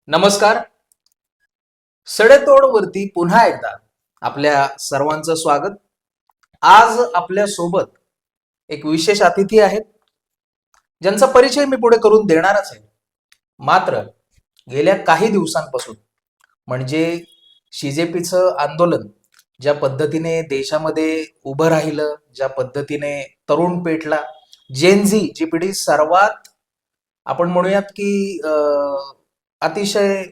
नमस्कार. सडेतोडवरती पुन्हा एकदा आपल्या सर्वांचं स्वागत. आज आपल्या सोबत एक विशेष अतिथी आहेत, ज्यांचा परिचय मी पुढे करून देणारच आहे. मात्र गेल्या काही दिवसांपासून म्हणजे सीजेपीचं आंदोलन ज्या पद्धतीने देशामध्ये उभं राहिलं, ज्या पद्धतीने तरुण पेठला, जेनझी जी पिढी सर्वात आपण म्हणूयात की अतिशय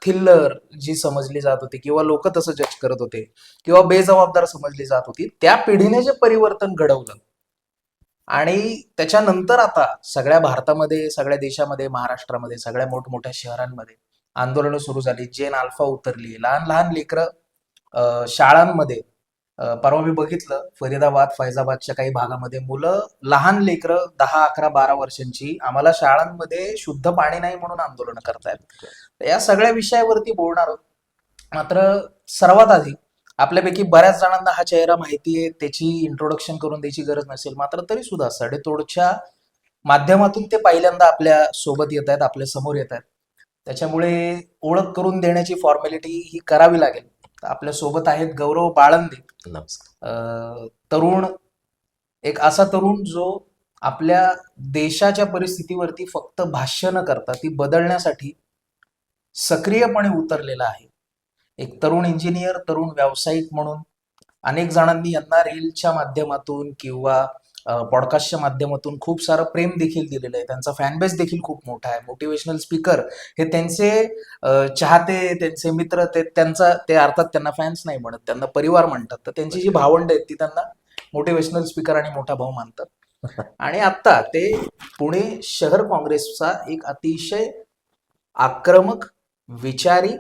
थिल्लर जी समजली जात होती किंवा लोक तसं जज करत होते किंवा बेजबाबदार समजली जात होती, त्या पिढीने जे परिवर्तन घडवलं आणि त्याच्यानंतर आता सगळ्या भारतामध्ये, सगळ्या देशामध्ये, महाराष्ट्रामध्ये, सगळ्या मोठमोठ्या शहरांमध्ये आंदोलनं सुरू झाली. जेन अल्फा उतरली, लहान लहान लेकरं शाळांमध्ये. परवा मी बघितलं फरीदाबाद, फैजाबादच्या काही भागामध्ये मुलं, लहान लेकरं 10, 11, 12 वर्षांची आम्हाला शाळांमध्ये शुद्ध पाणी नाही म्हणून आंदोलन करतायत. या सगळ्या विषयावरती बोलणार आहोत. मात्र सर्वात आधी आपल्यापैकी बऱ्याच जणांना हा चेहरा माहिती आहे, त्याची इंट्रोडक्शन करून द्यायची गरज नसेल. मात्र तरी सुद्धा सडेतोडच्या माध्यमातून ते पहिल्यांदा आपल्या सोबत येत आहेत, आपल्या समोर येत आहेत. त्याच्यामुळे ओळख करून देण्याची फॉर्मॅलिटी ही करावी लागेल. आपल्या सोबत आहेत गौरव बाळंदे. नमस्कार. तरुण, एक असा तरुण जो आपल्या देशाच्या परिस्थितीवरती फक्त भाष्य न करता ती बदलण्यासाठी सक्रियपणे उतरलेला आहे. एक तरुण इंजिनियर, तरुण व्यावसायिक म्हणून अनेक जणांनी यांना रीलच्या माध्यमातून किंवा पॉडकास्टच्या माध्यमातून खूप सारं प्रेम देखील दिलेलं आहे. त्यांचा फॅनबेस देखील खूप मोठा आहे. मोटिवेशनल स्पीकर हे त्यांचे चाहते, त्यांचे मित्र, ते अर्थात त्यांना फॅन्स नाही म्हणत, त्यांना परिवार म्हणतात. तर त्यांची जी भावंड आहेत ती त्यांना मोटिवेशनल स्पीकर आणि मोठा भाऊ मानतात. आणि आता ते पुणे शहर काँग्रेसचा एक अतिशय आक्रमक, विचारी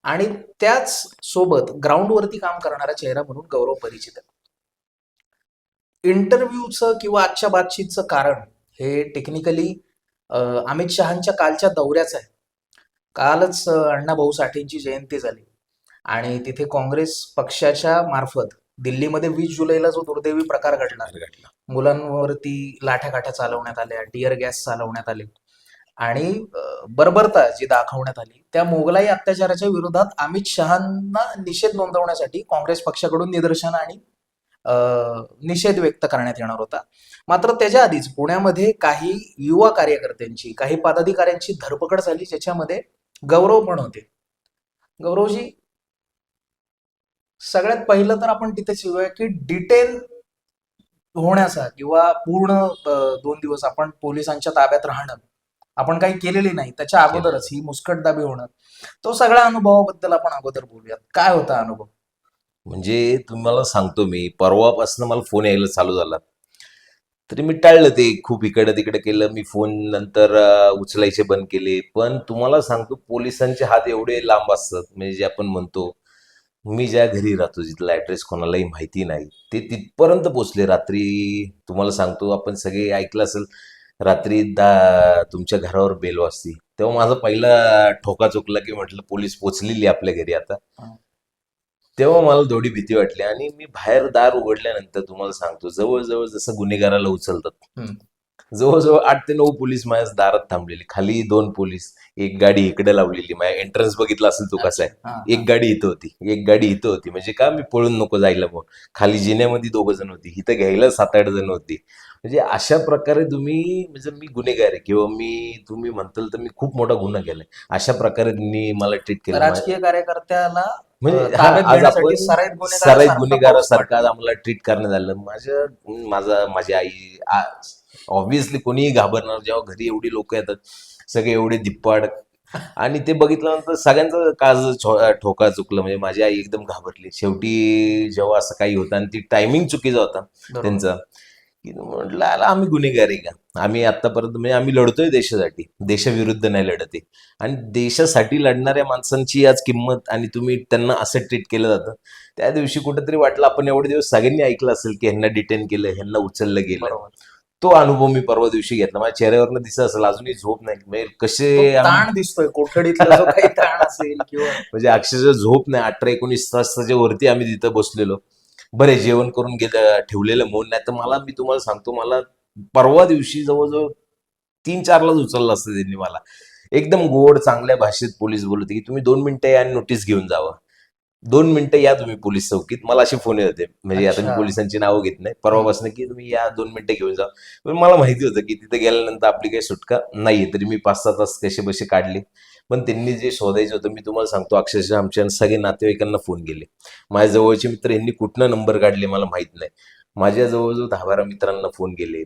आणि त्याच सोबत ग्राउंडवरती काम करणारा चेहरा म्हणून गौरव परिचित आहे. इंटरव्ह्यूचं किंवा आजच्या बातचीतचं कारण हे टेक्निकली अमित शहांच्या कालच्या दौऱ्याचं आहे. कालच अण्णाभाऊ साठेंची जयंती झाली आणि तिथे काँग्रेस पक्षाच्या मार्फत दिल्लीमध्ये 20 जुलैला जो दुर्दैवी प्रकार घडला, मुलांवरती लाठ्याकाठ्या चालवण्यात आल्या, टिअर गॅस चालवण्यात आले आणि बर्बरता जी दाखवण्यात आली, त्या मोगलाई अत्याचाराच्या विरोधात अमित शहांना निषेध नोंदवण्यासाठी काँग्रेस पक्षाकडून निदर्शन आणि निषेध व्यक्त करण्यात येणार होता. मात्र त्याच्या आधीच पुण्यामध्ये काही युवा कार्यकर्त्यांची, काही पदाधिकाऱ्यांची धरपकड झाली, ज्याच्यामध्ये गौरव पण होते. गौरवजी, सगळ्यात पहिलं तर आपण तिथेच येऊया की डिटेन होण्याचा किंवा पूर्ण 2 दिवस आपण पोलिसांच्या ताब्यात राहणं, आपण काही केलेली नाही, त्याच्या अगोदरच ही मुस्कटदाबी होणं, तो सगळ्या अनुभवाबद्दल आपण अगोदर बोलूयात. काय होता अनुभव? म्हणजे तुम्हाला सांगतो, मी परवापासून मला फोन यायला चालू झाला, तरी मी टाळलं ते. खूप इकडे तिकडे केलं मी. फोन नंतर उचलायचे बंद केले. पण तुम्हाला सांगतो, पोलिसांचे हात एवढे लांब असतात, म्हणजे जे आपण म्हणतो, मी ज्या घरी राहतो जिथला ऍड्रेस कोणालाही माहिती नाही, ते तिथपर्यंत पोचले रात्री. तुम्हाला सांगतो, आपण सगळे ऐकलं असेल, रात्री तुमच्या घरावर बेल वाजती, तेव्हा माझा पहिला ठोका चुकला की म्हटलं पोलीस पोचलेली आपल्या घरी आता. तेव्हा मला थोडी भीती वाटली आणि मी बाहेर दार उघडल्यानंतर तुम्हाला सांगतो, जवळजवळ जसं गुन्हेगाराला उचलतात, जवळजवळ 8 ते 9 पोलीस माझ्या दारात थांबलेले. खाली 2 पोलीस, एक गाडी इकडे लावलेली. माझ्या एंट्रन्स बघितला असेल तू कसा आहे, एक गाडी इथं होती, एक गाडी इथं होती. म्हणजे का मी पळून नको जायला मग. खाली जिन्यामध्ये 2 जण होती, इथं घ्यायला 7-8 जण होती. म्हणजे अशा प्रकारे तुम्ही, म्हणजे मी गुन्हेगार आहे किंवा तुम्ही म्हणताल तर मी खूप मोठा गुन्हा केलाय, अशा प्रकारे त्यांनी मला ट्रीट केलं. राजकीय कार्यकर्त्याला म्हणजे ताब्यात आज घेण्यासाठी आपण सराईत सराईत गुन्हेगारासारखं आम्हाला ट्रीट करण्यात आलं. माझी आई, ऑब्व्हियसली कोणीही घाबरणार जेव्हा घरी एवढी लोक येतात, सगळे एवढे धिप्पाड. आणि ते बघितल्यानंतर सगळ्यांचं काज ठोका चुकलं. म्हणजे माझी आई एकदम घाबरली शेवटी जेव्हा असं काही होतं. आणि ती टायमिंग चुकीचा होता त्यांचा, की म्हटलं आला आम्ही गुन्हेगार आहे का? आम्ही आतापर्यंत, म्हणजे आम्ही लढतोय देशासाठी, देशाविरुद्ध नाही लढत आहे. आणि देशासाठी लढणाऱ्या माणसांची आज किंमत, आणि तुम्ही त्यांना असं ट्रीट केलं जातं. त्या दिवशी कुठेतरी वाटलं, आपण एवढे दिवस सगळ्यांनी ऐकलं असेल की ह्यांना डिटेन केलं, ह्यांना उचललं गेलं. तो अनुभव मी परवा दिवशी घेतला. माझ्या चेहऱ्यावरनं दिसत असेल, अजूनही झोप नाही. म्हणजे कसे ताण दिसतोय कोठडीतला जो काही ताण असेल किंवा म्हणजे अक्षरशः झोप नाही. 18-19 तासाच्या वरती आम्ही तिथं बसलेलो. बरे जेवण करून ठेवलेलं मौन नाही. तर मी तुम्हाला सांगतो, मला परवा दिवशी जवळजवळ 3-4 लाच उचललं असतं त्यांनी मला. एकदम गोड चांगल्या भाषेत पोलीस बोलत होते की तुम्ही 2 मिनिटं या आणि नोटीस घेऊन जावा. 2 मिनिटं या तुम्ही पोलीस चौकीत. मला असे फोन येत होते. म्हणजे आता मी अच्छा. पोलिसांची नावं घेत नाही. परवापासून की तुम्ही या 2 मिनिटं घेऊन जा. पण मला माहिती होतं की तिथे गेल्यानंतर आपली काही सुटका नाहीये. तरी मी 5-6 तास कसे बसे काढले. पण त्यांनी जे शोधायचं होतं मी तुम्हाला सांगतो अक्षरशः आमच्या सगळे नातेवाईकांना फोन केले. माझ्या जवळचे मित्र यांनी कुठनं नंबर काढले मला माहित नाही. माझ्या जवळजवळ 10-12 मित्रांना फोन केले.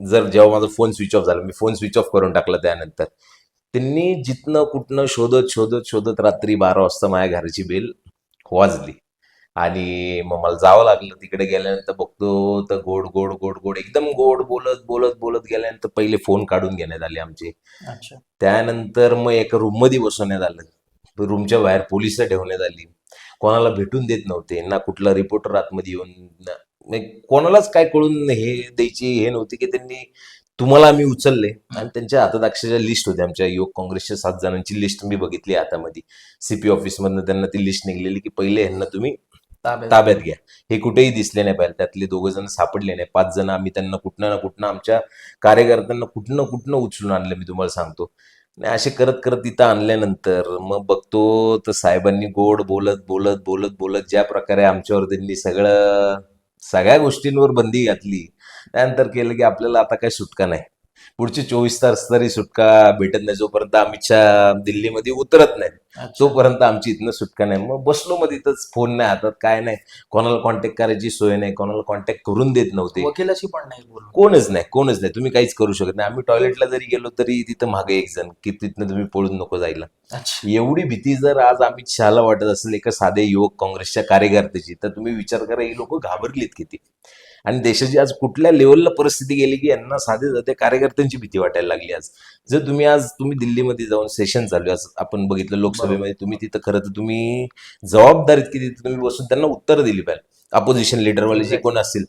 जेव्हा माझा फोन स्विच ऑफ झाला, मी फोन स्विच ऑफ करून टाकला त्यानंतर. त्यांनी जिथनं कुठनं शोधत शोधत शोधत रात्री 12 वाजता माझ्या घराची बेल वाजली. आणि मग मला जावं लागलं. तिकडे गेल्यानंतर बघतो तर गोड गोड गोड गोड एकदम गोड बोलत बोलत बोलत गेल्यानंतर पहिले फोन काढून घेण्यात आले आमचे. अच्छा. त्यानंतर मग एका रूममध्ये बसवण्यात आलं. रूमच्या बाहेर पोलिस ठेवण्यात आली. कोणाला भेटून देत नव्हते ना. कुठला रिपोर्टर आतमध्ये येऊन म्हणजे कोणालाच काय कळून हे द्यायची हे नव्हती की त्यांनी तुम्हाला आम्ही उचलले. आणि त्यांच्या हातात अक्षरशः लिस्ट होती. आमच्या युवक काँग्रेसच्या 7 जणांची लिस्ट मी बघितली हातामध्ये. सीपी ऑफिसमधनं त्यांना ती लिस्ट निघलेली की पहिले ह्यांना तुम्ही ताब्यात घ्या. हे कुठेही दिसले नाही पाहिजे. त्यातले 2 जण सापडले नाही. 5 जण आम्ही त्यांना कुठनं ना कुठनं आमच्या कार्यकर्त्यांना कुठनं कुठनं उचलून आणलं मी तुम्हाला सांगतो. आणि असे करत करत तिथं आणल्यानंतर मग बघतो तर साहेबांनी गोड बोलत बोलत बोलत बोलत ज्या प्रकारे आमच्यावर त्यांनी सगळ्या गोष्टींवर बंदी घातली. त्यानंतर केलं की आपल्याला आता काही सुटका नाही. पुढचे 24 तास तरी सुटका भेटत नाही. जोपर्यंत अमित शहा दिल्लीमध्ये उतरत नाही अच्छा. तोपर्यंत आमची इथनं सुटका नाही. मग बसलो मग तिथंच. फोन नाही हातात काय नाही. कोणाला कॉन्टॅक्ट करायची सोय नाही. कोणाला कॉन्टॅक्ट करून देत नव्हते. वकिलाशी पण नाही बोलू. कोणच नाही. तुम्ही काहीच करू शकत नाही. आम्ही टॉयलेटला जरी गेलो तरी तिथं मागे एक जण की तिथनं तुम्ही पळून नको जायला. अच्छा. एवढी भीती जर आज अमित शहाला वाटत असेल एका साधे युवक काँग्रेसच्या कार्यकर्त्याची तर तुम्ही विचार करा ही लोक घाबरलीत किती. आणि देशाची आज कुठल्या लेवलला परिस्थिती गेली की यांना साधे साधे कार्यकर्त्यांची भीती वाटायला लागली. आज तुम्ही दिल्लीमध्ये जाऊन सेशन चालू आहे. आज आपण बघितलं लोकसभेमध्ये तुम्ही तिथं खरं तर तुम्ही जबाबदारीत की तिथे तुम्ही बसून त्यांना उत्तर दिली पाहिजे. अपोजिशन लिडरवाले जे कोण असतील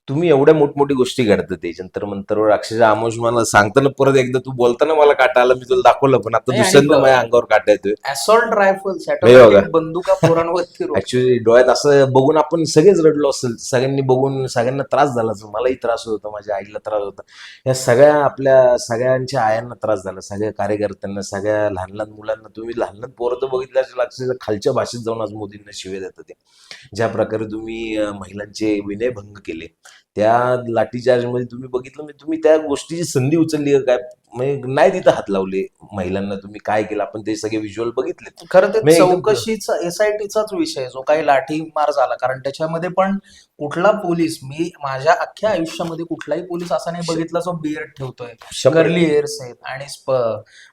तुम्ही एवढ्या मोठमोठी गोष्टी घडतात ते जंतर मंतरवर. अक्षरशः आमोश मला सांगताना परत एकदा तू बोलताना मला काटा आला. मी तुला दाखवलं पण आता नाही, आणि दुसऱ्यांदा माझ्या अंगावर काटा येतोय. असॉल्ट रायफल्स, नाही बघा. बंदुका पोरांवरती रोज. ऍक्च्युली डोळ्यात असं बघून आपण सगळेच रडलो असेल. सगळ्यांनी बघून सगळ्यांना त्रास झाला असेल. मलाही त्रास होत होता. माझ्या आईला त्रास होता. या आपल्या सगळ्यांच्या आयांना त्रास झाला. सगळ्या कार्यकर्त्यांना सगळ्या लहान लहान मुलांना. तुम्ही लहान लहान पोरं तर बघितलं असेल अक्षरशः खालच्या भाषेत जाऊन आज मोदींना शिवे देतात ते. ज्या प्रकारे तुम्ही महिलांचे विनयभंग केले त्या लाठीचार्जमध्ये तुम्ही बघितलं. म्हणजे तुम्ही त्या गोष्टीची संधी उचलली काय म्हणजे नाही तिथं हात लावले महिलांना. तुम्ही काय केलं आपण ते सगळे व्हिज्युअल बघितले. खरं ते नाही, एकदम- चौकशीचा SITचाच विषय जो काही लाठी मार झाला. कारण त्याच्यामध्ये पण कुठला पोलीस, मी माझ्या अख्ख्या आयुष्यामध्ये कुठलाही पोलीस असा नाही बघितला जो बियर्ड ठेवतोय, 100 कर्ली हेअर्स आहेत आणि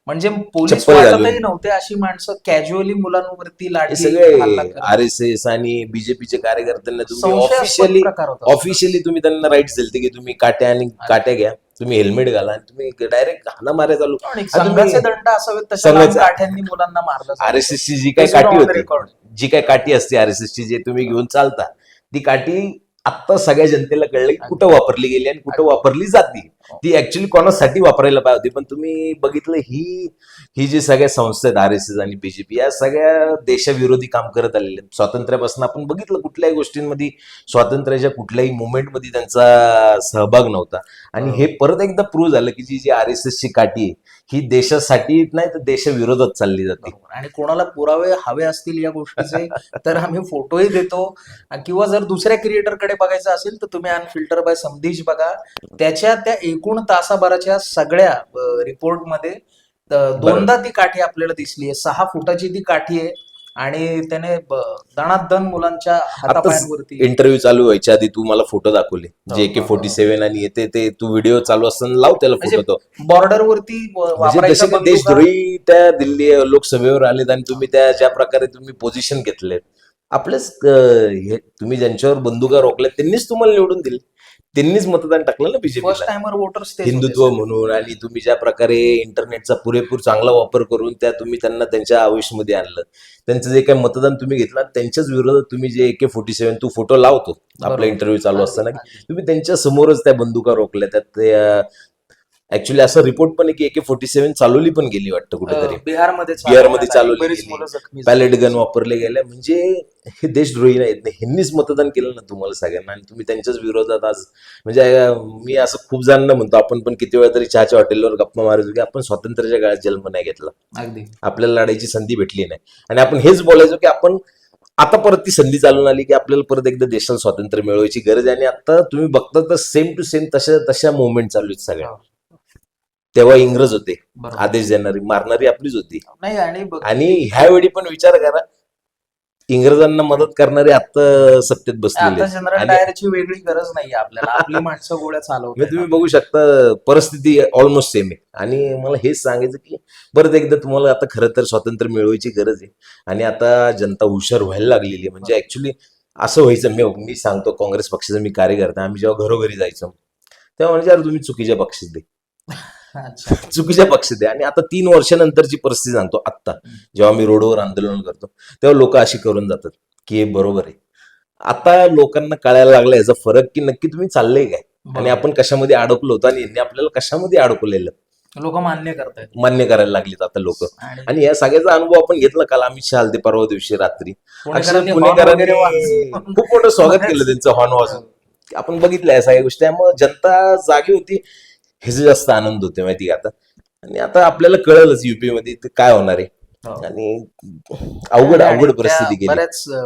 म्हणजे पोलीस चप्पल घालून. वाटतही नव्हते अशी माणसं कॅज्युअली मुलांवरती हे लाठी सगळे हल्ला करत. RSS आणि बीजेपीचे कार्यकर्त्यांना तुम्ही संशयास्पद प्रकार होता. ऑफिशियली तुम्ही त्यांना राईट्स दिलते की तुम्ही काट्या घ्या. तुम्ही हेल्मेट घाला आणि तुम्ही डायरेक्ट हाना मारे चालू. आणि आता तुम्ही- संघाचे दंड असावेत तशा लांब संघाचे- काठ्यांनी मुलांना मारलं. RSS ची जी काही सुद्धा काठी on होती record. जी काही काठी असते RSS ची जे तुम्ही घेऊन चालता ती काठी आत्ता सगळ्या जनतेला कळलं की कुठं वापरली गेली आणि कुठं वापरली जाते. ती ऍक्च्युली कोणासाठी वापरायला पाहिजे होती. पण तुम्ही बघितलं ही जी सगळ्या संस्था आहेत RSS आणि बीजेपी या सगळ्या देशाविरोधी काम करत आलेले आहेत. स्वातंत्र्यापासून आपण बघितलं कुठल्याही गोष्टींमध्ये स्वातंत्र्याच्या कुठल्याही मुवमेंटमध्ये त्यांचा सहभाग नव्हता. आणि हे परत एकदा प्रूव्ह झालं की जी RSS ची काठी आहे ही देशासाठी नाही तर देशाविरोधात चालली जाते. बरोबर. आणि कोणाला पुरावे हवे असतील या गोष्टीचे तर आम्ही फोटोही देतो. किंवा जर दुसऱ्या क्रिएटरकडे बघायचं असेल तर तुम्ही अनफिल्टर बाय समधीश बघा. त्याच्या त्या एकूण तासाभराच्या सगळ्या रिपोर्टमध्ये 2दा ती काठी आपल्याला दिसली आहे. 6 फुटाची ती काठी आहे आणि त्याने दणादण मुलांच्या हातापायांवरती. इंटरव्ह्यू चालू व्हायच्या आधी तू मला फोटो दाखवले हो, जे AK-47 आणि येते ते तू व्हिडिओ चालू असताना लाव त्याला म्हणजे फोटो. तो बॉर्डरवरती म्हणजे वापरायच्या जसे काही बंदुका. देशद्रोही त्या दिल्ली लोकसभेवर आलेत आणि तुम्ही त्या ज्या प्रकारे तुम्ही पोझिशन घेतले आपलेच हे तुम्ही ज्यांच्यावर बंदुका रोखल्या त्यांनीच तुम्हाला निवडून दिले. त्यांनीच मतदान टाकलं ना फर्स्ट बीजेपीला टाइमर वोटर्स हिंदुत्व म्हणून. आणि तुम्ही ज्या प्रकारे इंटरनेटचा पुरेपूर चांगला वापर करून तुम्ही त्यांना त्यांच्या आयुष्यामध्ये आणलं. त्यांचं जे काही मतदान तुम्ही घेतलं त्यांच्याच विरोधात तुम्ही जे AK-47 तू फोटो लावतो आपला इंटरव्ह्यू चालू असताना की तुम्ही त्यांच्या समोरच त्या बंदुका रोखल्या. त्यात ऍक्च्युली असं रिपोर्ट पण आहे की AK-47 चालवली पण गेली वाटतं कुठेतरी, बिहारमध्ये बिहारमध्ये चालवली बरीच गेली, मुलं जखमी पॅलेट झाली. गन वापरले गेल्या. म्हणजे हे देशद्रोही नाहीत ना, ह्यांनीच मतदान केलं ना तुम्हाला सगळ्यांना, आणि तुम्ही त्यांच्याच विरोधात आज. म्हणजे मी असं खूप जणांना म्हणतो, आपण पण किती वेळा तरी चहाच्या हॉटेलवर गप्पा मारायचो की आपण स्वातंत्र्याच्या काळात जन्म नाही घेतला, अगदी आपल्याला लढायची संधी भेटली नाही, आणि आपण हेच बोलायचो की आपण आता परत ती संधी चालून आली की आपल्याला परत एकदा देशाला स्वातंत्र्य मिळवायची गरज आहे. आणि आता तुम्ही बघता तर सेम टू सेम तशा तशा मुवमेंट चालू आहेत सगळ्या. हो, तेव्हा इंग्रज होते, बरोबर. आदेश देणारी, मारणारी आपलीच होती. नाही आणि आणि ह्यावेळी पण विचार करा, इंग्रजांना मदत करणारे आता सत्तेत बसलेले आता आहेत. जनरल आणि डायरची वेगळी गरज नाहीये आपल्याला, आपली माणसं गोळ्या चालवत म्हणजे तुम्ही बघू शकता परिस्थिती ऑलमोस्ट सेम आहे. आणि मला हेच सांगायचं की परत एकदा तुम्हाला आता खरं तर स्वातंत्र्य मिळवायची गरज आहे, आणि आता जनता हुशार व्हायला लागलेली आहे. म्हणजे ऍक्च्युली असं व्हायचं, मी सांगतो, काँग्रेस पक्षाचा मी कार्यकर्ता, आम्ही जेव्हा घरोघरी जायचो तेव्हा म्हणजे यार तुम्ही चुकीच्या पक्षात दे, अच्छा. चुकीच्या पक्षात दे. आणि आता 3 वर्षानंतरची परिस्थिती सांगतो, आत्ता जेव्हा मी रोडवर आंदोलन करतो तेव्हा लोक अशी करून जातात की हे बरोबर आहे. आता लोकांना कळायला लागला याचा फरक की नक्की तुम्ही चाललंय काय, आणि आपण कशामध्ये अडकलो होतो, आणि यांनी आपल्याला कशामध्ये अडकवलेलं लोक मान्य करतायत. मान्य करायला लागलीत आता लोक. आणि आणि या सगळ्याचा अनुभव आपण घेतला काल अमित शहा आलते परवा दिवशी रात्री. पुणेकरांनी अक्षरशः horn वगैरे पुणेकरांनी वाजवून खूप मोठं स्वागत केलं बरेच- त्यांचं हॉर्न वाजून. आपण बघितलं या सगळ्या गोष्टी, त्यामुळे जनता जागी होती, ह्याचे जास्त आनंद होते माहिती का आता. आणि आता आपल्याला कळलंच युपी मध्ये ते काय होणार आहे. हो. आणि अवघड आणि अवघड त्या परिस्थिती गेली.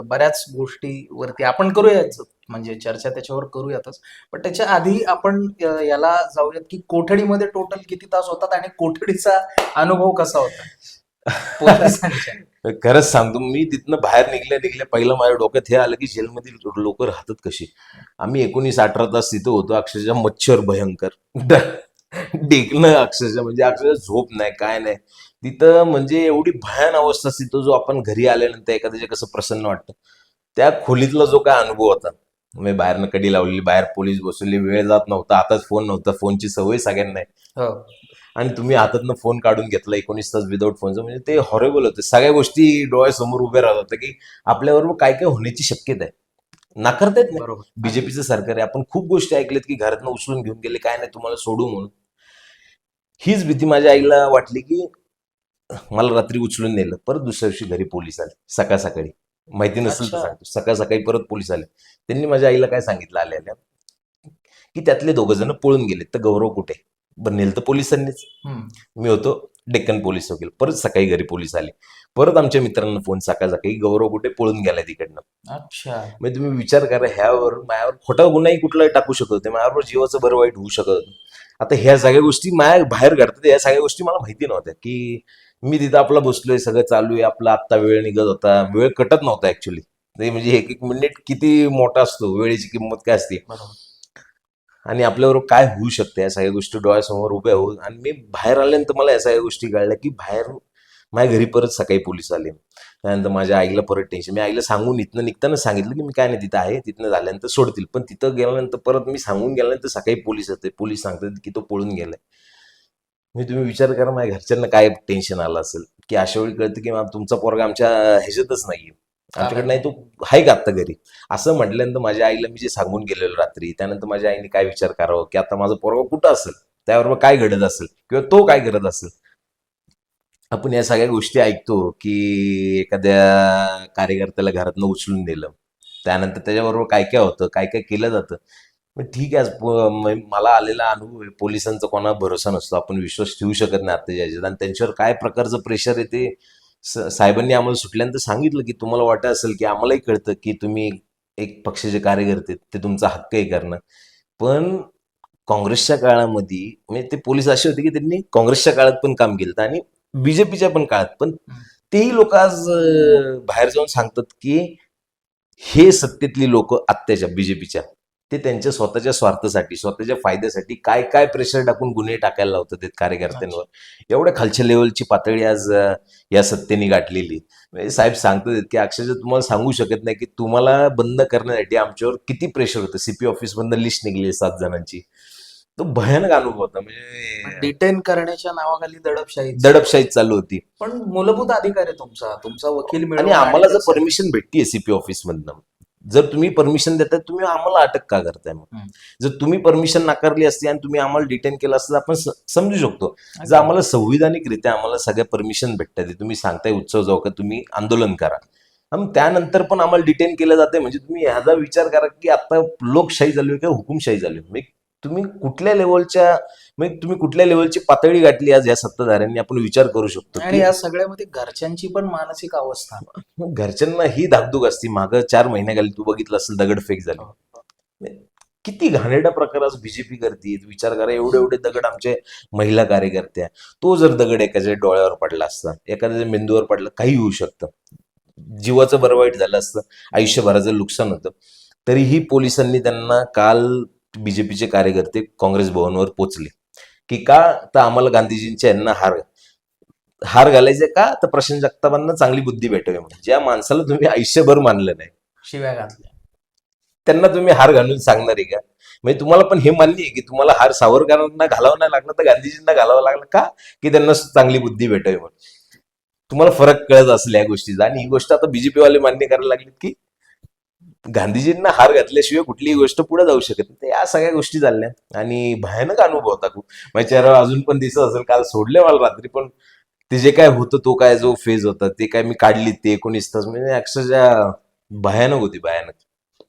बऱ्याच गोष्टीवरती आपण करूयाच, म्हणजे चर्चा त्याच्यावर करूयातच. पण त्याच्या आधी आपण याला जाऊयात की कोठडीमध्ये टोटल किती तास होतात आणि कोठडीचा अनुभव कसा होता पोलिसांच्या. खरंच सांगतो, मी तिथनं बाहेर निघल्या पहिलं माझ्या डोक्यात हे आलं की जेलमधील लोक राहतात कशी. आम्ही 19-18 तास तिथं होतो, अक्षरशः मच्छर भयंकर, डेकणं अक्षरशः, म्हणजे अक्षरशः झोप नाही काय नाही तिथं. म्हणजे एवढी भयान अवस्था तिथं, जो आपण घरी आल्यानंतर एखाद्याच्या कसं प्रसन्न वाटतं, त्या खोलीतला जो काय अनुभव होता. मी बाहेरनं कडी लावलेली, बाहेर पोलीस बसवले, वेळ जात नव्हता, हातात फोन नव्हता, फोनची सवय सगळ्यांना आहे. हो. आणि तुम्ही हातातनं फोन काढून घेतला 19 तास विदाऊट फोनचं, म्हणजे ते हॉरेबल होतं. सगळ्या गोष्टी डोळ्यासमोर उभ्या राहत होत्या की आपल्याबरोबर काय काय होण्याची शक्यता आहे. नाकारता येत नाही. बरोबर. बीजेपीचं सरकार आहे, आपण खूप गोष्टी ऐकल्यात की घरातनं उचलून घेऊन गेले, काय नाही तुम्हाला सोडू म्हणून. हीच भीती माझ्या आईला वाटली की मला रात्री उचलून नेलं, परत दुसऱ्या दिवशी घरी पोलीस आले सकाळ सकाळी. माहिती नसेल तर अच्छा. सांगतो, सकाळ सकाळी परत पोलीस आले. त्यांनी माझ्या आईला काय सांगितलं आल्या की त्यातले 2 जण पळून गेले, तर गौरव कुठे. बरं, नेलं तर पोलिसांनीच. मी होतो डेक्कन पोलीस वकील. परत सकाळी घरी पोलीस आले, परत आमच्या मित्रांना फोन सकाळ सकाळी, गौरव कुठे, पळून गेलाय तिकडनं. अच्छा. म्हणजे तुम्ही विचार करा, ह्यावर माझ्यावर खोटा गुन्हाही कुठलाही टाकू शकत होते, माझ्यावर जीवाचं बरं वाईट होऊ शकत होतं. आता ह्या सगळ्या गोष्टी माझ्या बाहेर घडतात, या सगळ्या गोष्टी मला माहिती नव्हत्या की मी तिथं आपला बसलोय, सगळं चालू आहे आपला. आत्ता वेळ निघत होता, वेळ कटत नव्हता ऍक्च्युली. म्हणजे एक एक मिनिट किती मोठा असतो, वेळेची किंमत काय असते, बरोबर. आणि आपल्याबरोबर काय होऊ शकते, या सगळ्या गोष्टी डोळ्यासमोर उभ्या होऊन. आणि मी बाहेर आल्यानंतर मला या सगळ्या गोष्टी कळल्या की बाहेर माझ्या घरी परत सकाळी पोलीस आले. त्यानंतर माझ्या आईला परत टेन्शन. मी आईला सांगून इथनं निघताना सांगितलं की मी काय नाही तिथं आहे, तिथनं झाल्यानंतर सोडतील. पण तिथं गेल्यानंतर परत मी सांगून गेल्यानंतर सकाळी पोलीस येते, पोलीस सांगतात की तो पळून गेलाय. म्हणजे तुम्ही विचार करा माझ्या घरच्यांना काय टेन्शन आलं असेल की अशा वेळी कळतं की तुमचा पोरगा आमच्या ह्याच्यातच नाहीये, आमच्याकडे नाही, तो आहे का आत्ता घरी. असं म्हटल्यानंतर माझ्या आईला मी जे सांगून गेलेलो रात्री, त्यानंतर माझ्या आईने काय विचार करावं की आता माझा पोरगा कुठं असेल, त्याबरोबर काय घडत असेल किंवा तो काय करत असेल. आपण या सगळ्या गोष्टी ऐकतो की एखाद्या कार्यकर्त्याला घरातनं उचलून नेलं, त्यानंतर त्याच्याबरोबर काय काय होतं, काय काय केलं जातं. मग ठीक आहे, मला आलेला अनुभव आहे, पोलिसांचा कोणावर भरोसा नसतो, आपण विश्वास ठेवू शकत नाही आत्ताच्या ह्याच्यात. आणि त्यांच्यावर काय प्रकारचं प्रेशर आहे ते साहेबांनी आम्हाला सुटल्यानंतर सांगितलं की तुम्हाला वाटत असेल की आम्हालाही कळतं की तुम्ही एक पक्षाचे कार्यकर्ते, ते तुमचा हक्क आहे करणं. पण काँग्रेसच्या काळामध्ये म्हणजे ते पोलीस असे होते की त्यांनी काँग्रेसच्या काळात पण काम केलं आणि बीजेपीच्या पण काळात पण. तेही लोक आज बाहेर जाऊन सांगतात की हे सत्तेतली लोक आत्ताच्या बीजेपीच्या, ते त्यांच्या स्वतःच्या स्वार्थासाठी, स्वतःच्या फायद्यासाठी काय काय प्रेशर टाकून गुन्हे टाकायला लावतात ते कार्यकर्त्यांवर. एवढ्या खालच्या लेवलची पातळी आज या सत्तेने गाठलेली. म्हणजे साहेब सांगतात की अक्षरशः तुम्हाला सांगू शकत नाही की तुम्हाला बंद करण्यासाठी आमच्यावर किती प्रेशर होतं. सीपी ऑफिस मधनं लिस्ट निघली 7 जणांची. तो भयानक अनुभव होता. म्हणजे डिटेन करण्याच्या नावाखाली दडपशाही चालू होती. पण मूलभूत अधिकार आहे तुमचा वकील आणि मिळवणं आम्हाला जर त्याचं- परमिशन भेटतीये सीपी ऑफिस मधनं, जर तुम्ही परमिशन देताय तुम्ही आम्हाला अटक का करताय मग? हम्म. जर तुम्ही परमिशन नाकारली असती आणि तुम्ही आम्हाला डिटेन केलं असतं तर आपण समजू शकतो. जर आम्हाला संविधानिकरित्या आम्हाला सगळ्या परमिशन भेटतात, तुम्ही सांगताय उत्सव जाऊ का, तुम्ही आंदोलन करा, मग त्यानंतर पण आम्हाला डिटेन केलं जाते, म्हणजे तुम्ही ह्याचा विचार करा की आता लोकशाही झाली आहे का हुकुमशाही झाली आहे? म्हणजे तुम्ही कुठल्या लेवलच्या, म्हणजे तुम्ही कुठल्या लेवलची पातळी गाठली आज या सत्ताधाऱ्यांनी, आपण विचार करू शकतो आणि की या सगळ्यामध्ये घरच्यांची पण मानसिक अवस्था. मग घरच्यांना ही धाकधूक असती. मागं 4 महिन्याखाली तू बघितलं असेल दगडफेक झाली. म्हणजे किती घाणेरडा प्रकार आज बीजेपी करते. विचार करा, एवढे एवढे दगड आमचे महिला कार्यकर्त्या, तो जर दगड एखाद्या डोळ्यावर पडला असता, एखाद्या मेंदूवर पडला, काही होऊ शकतं, जीवाचं बरं वाईट झालं असतं, आयुष्यभराचं नुकसान होतं. तरीही पोलिसांनी त्यांना काल, बीजेपीचे कार्यकर्ते काँग्रेस भवनवर पोचले की का, तर आम्हाला गांधीजींच्या यांना हार घालायचे का, तर प्रशांत जगतापांना चांगली बुद्धी भेटावी म्हणून. ज्या माणसाला तुम्ही आयुष्यभर मानलं नाही शिव्या घातल्या. त्यांना तुम्ही हार घालून सांगणार आहे का? म्हणजे तुम्हाला पण हे मान्य आहे की तुम्हाला हार सावरकरांना घालावं नाही लागला तर गांधीजींना घालावं लागलं का, की त्यांना चांगली बुद्धी भेटावी म्हणून? तुम्हाला फरक कळत असेल या गोष्टीचा. आणि ही गोष्ट आता बीजेपी वाले मान्य करायला लागलीत की गांधीजींना हार घातल्याशिवाय कुठलीही गोष्ट पुढे जाऊ शकत नाही. तर या सगळ्या गोष्टी झाल्या आणि भयानक अनुभव होता खूप. माझ्या चेहऱ्यावर अजून पण दिसत असेल, काल सोडले मला रात्री, पण ते जे काय होतं, तो काय जो फेज होता, ते काय मी काढली ते 19 तास, म्हणजे अक्षरशः भयानक होती, भयानक.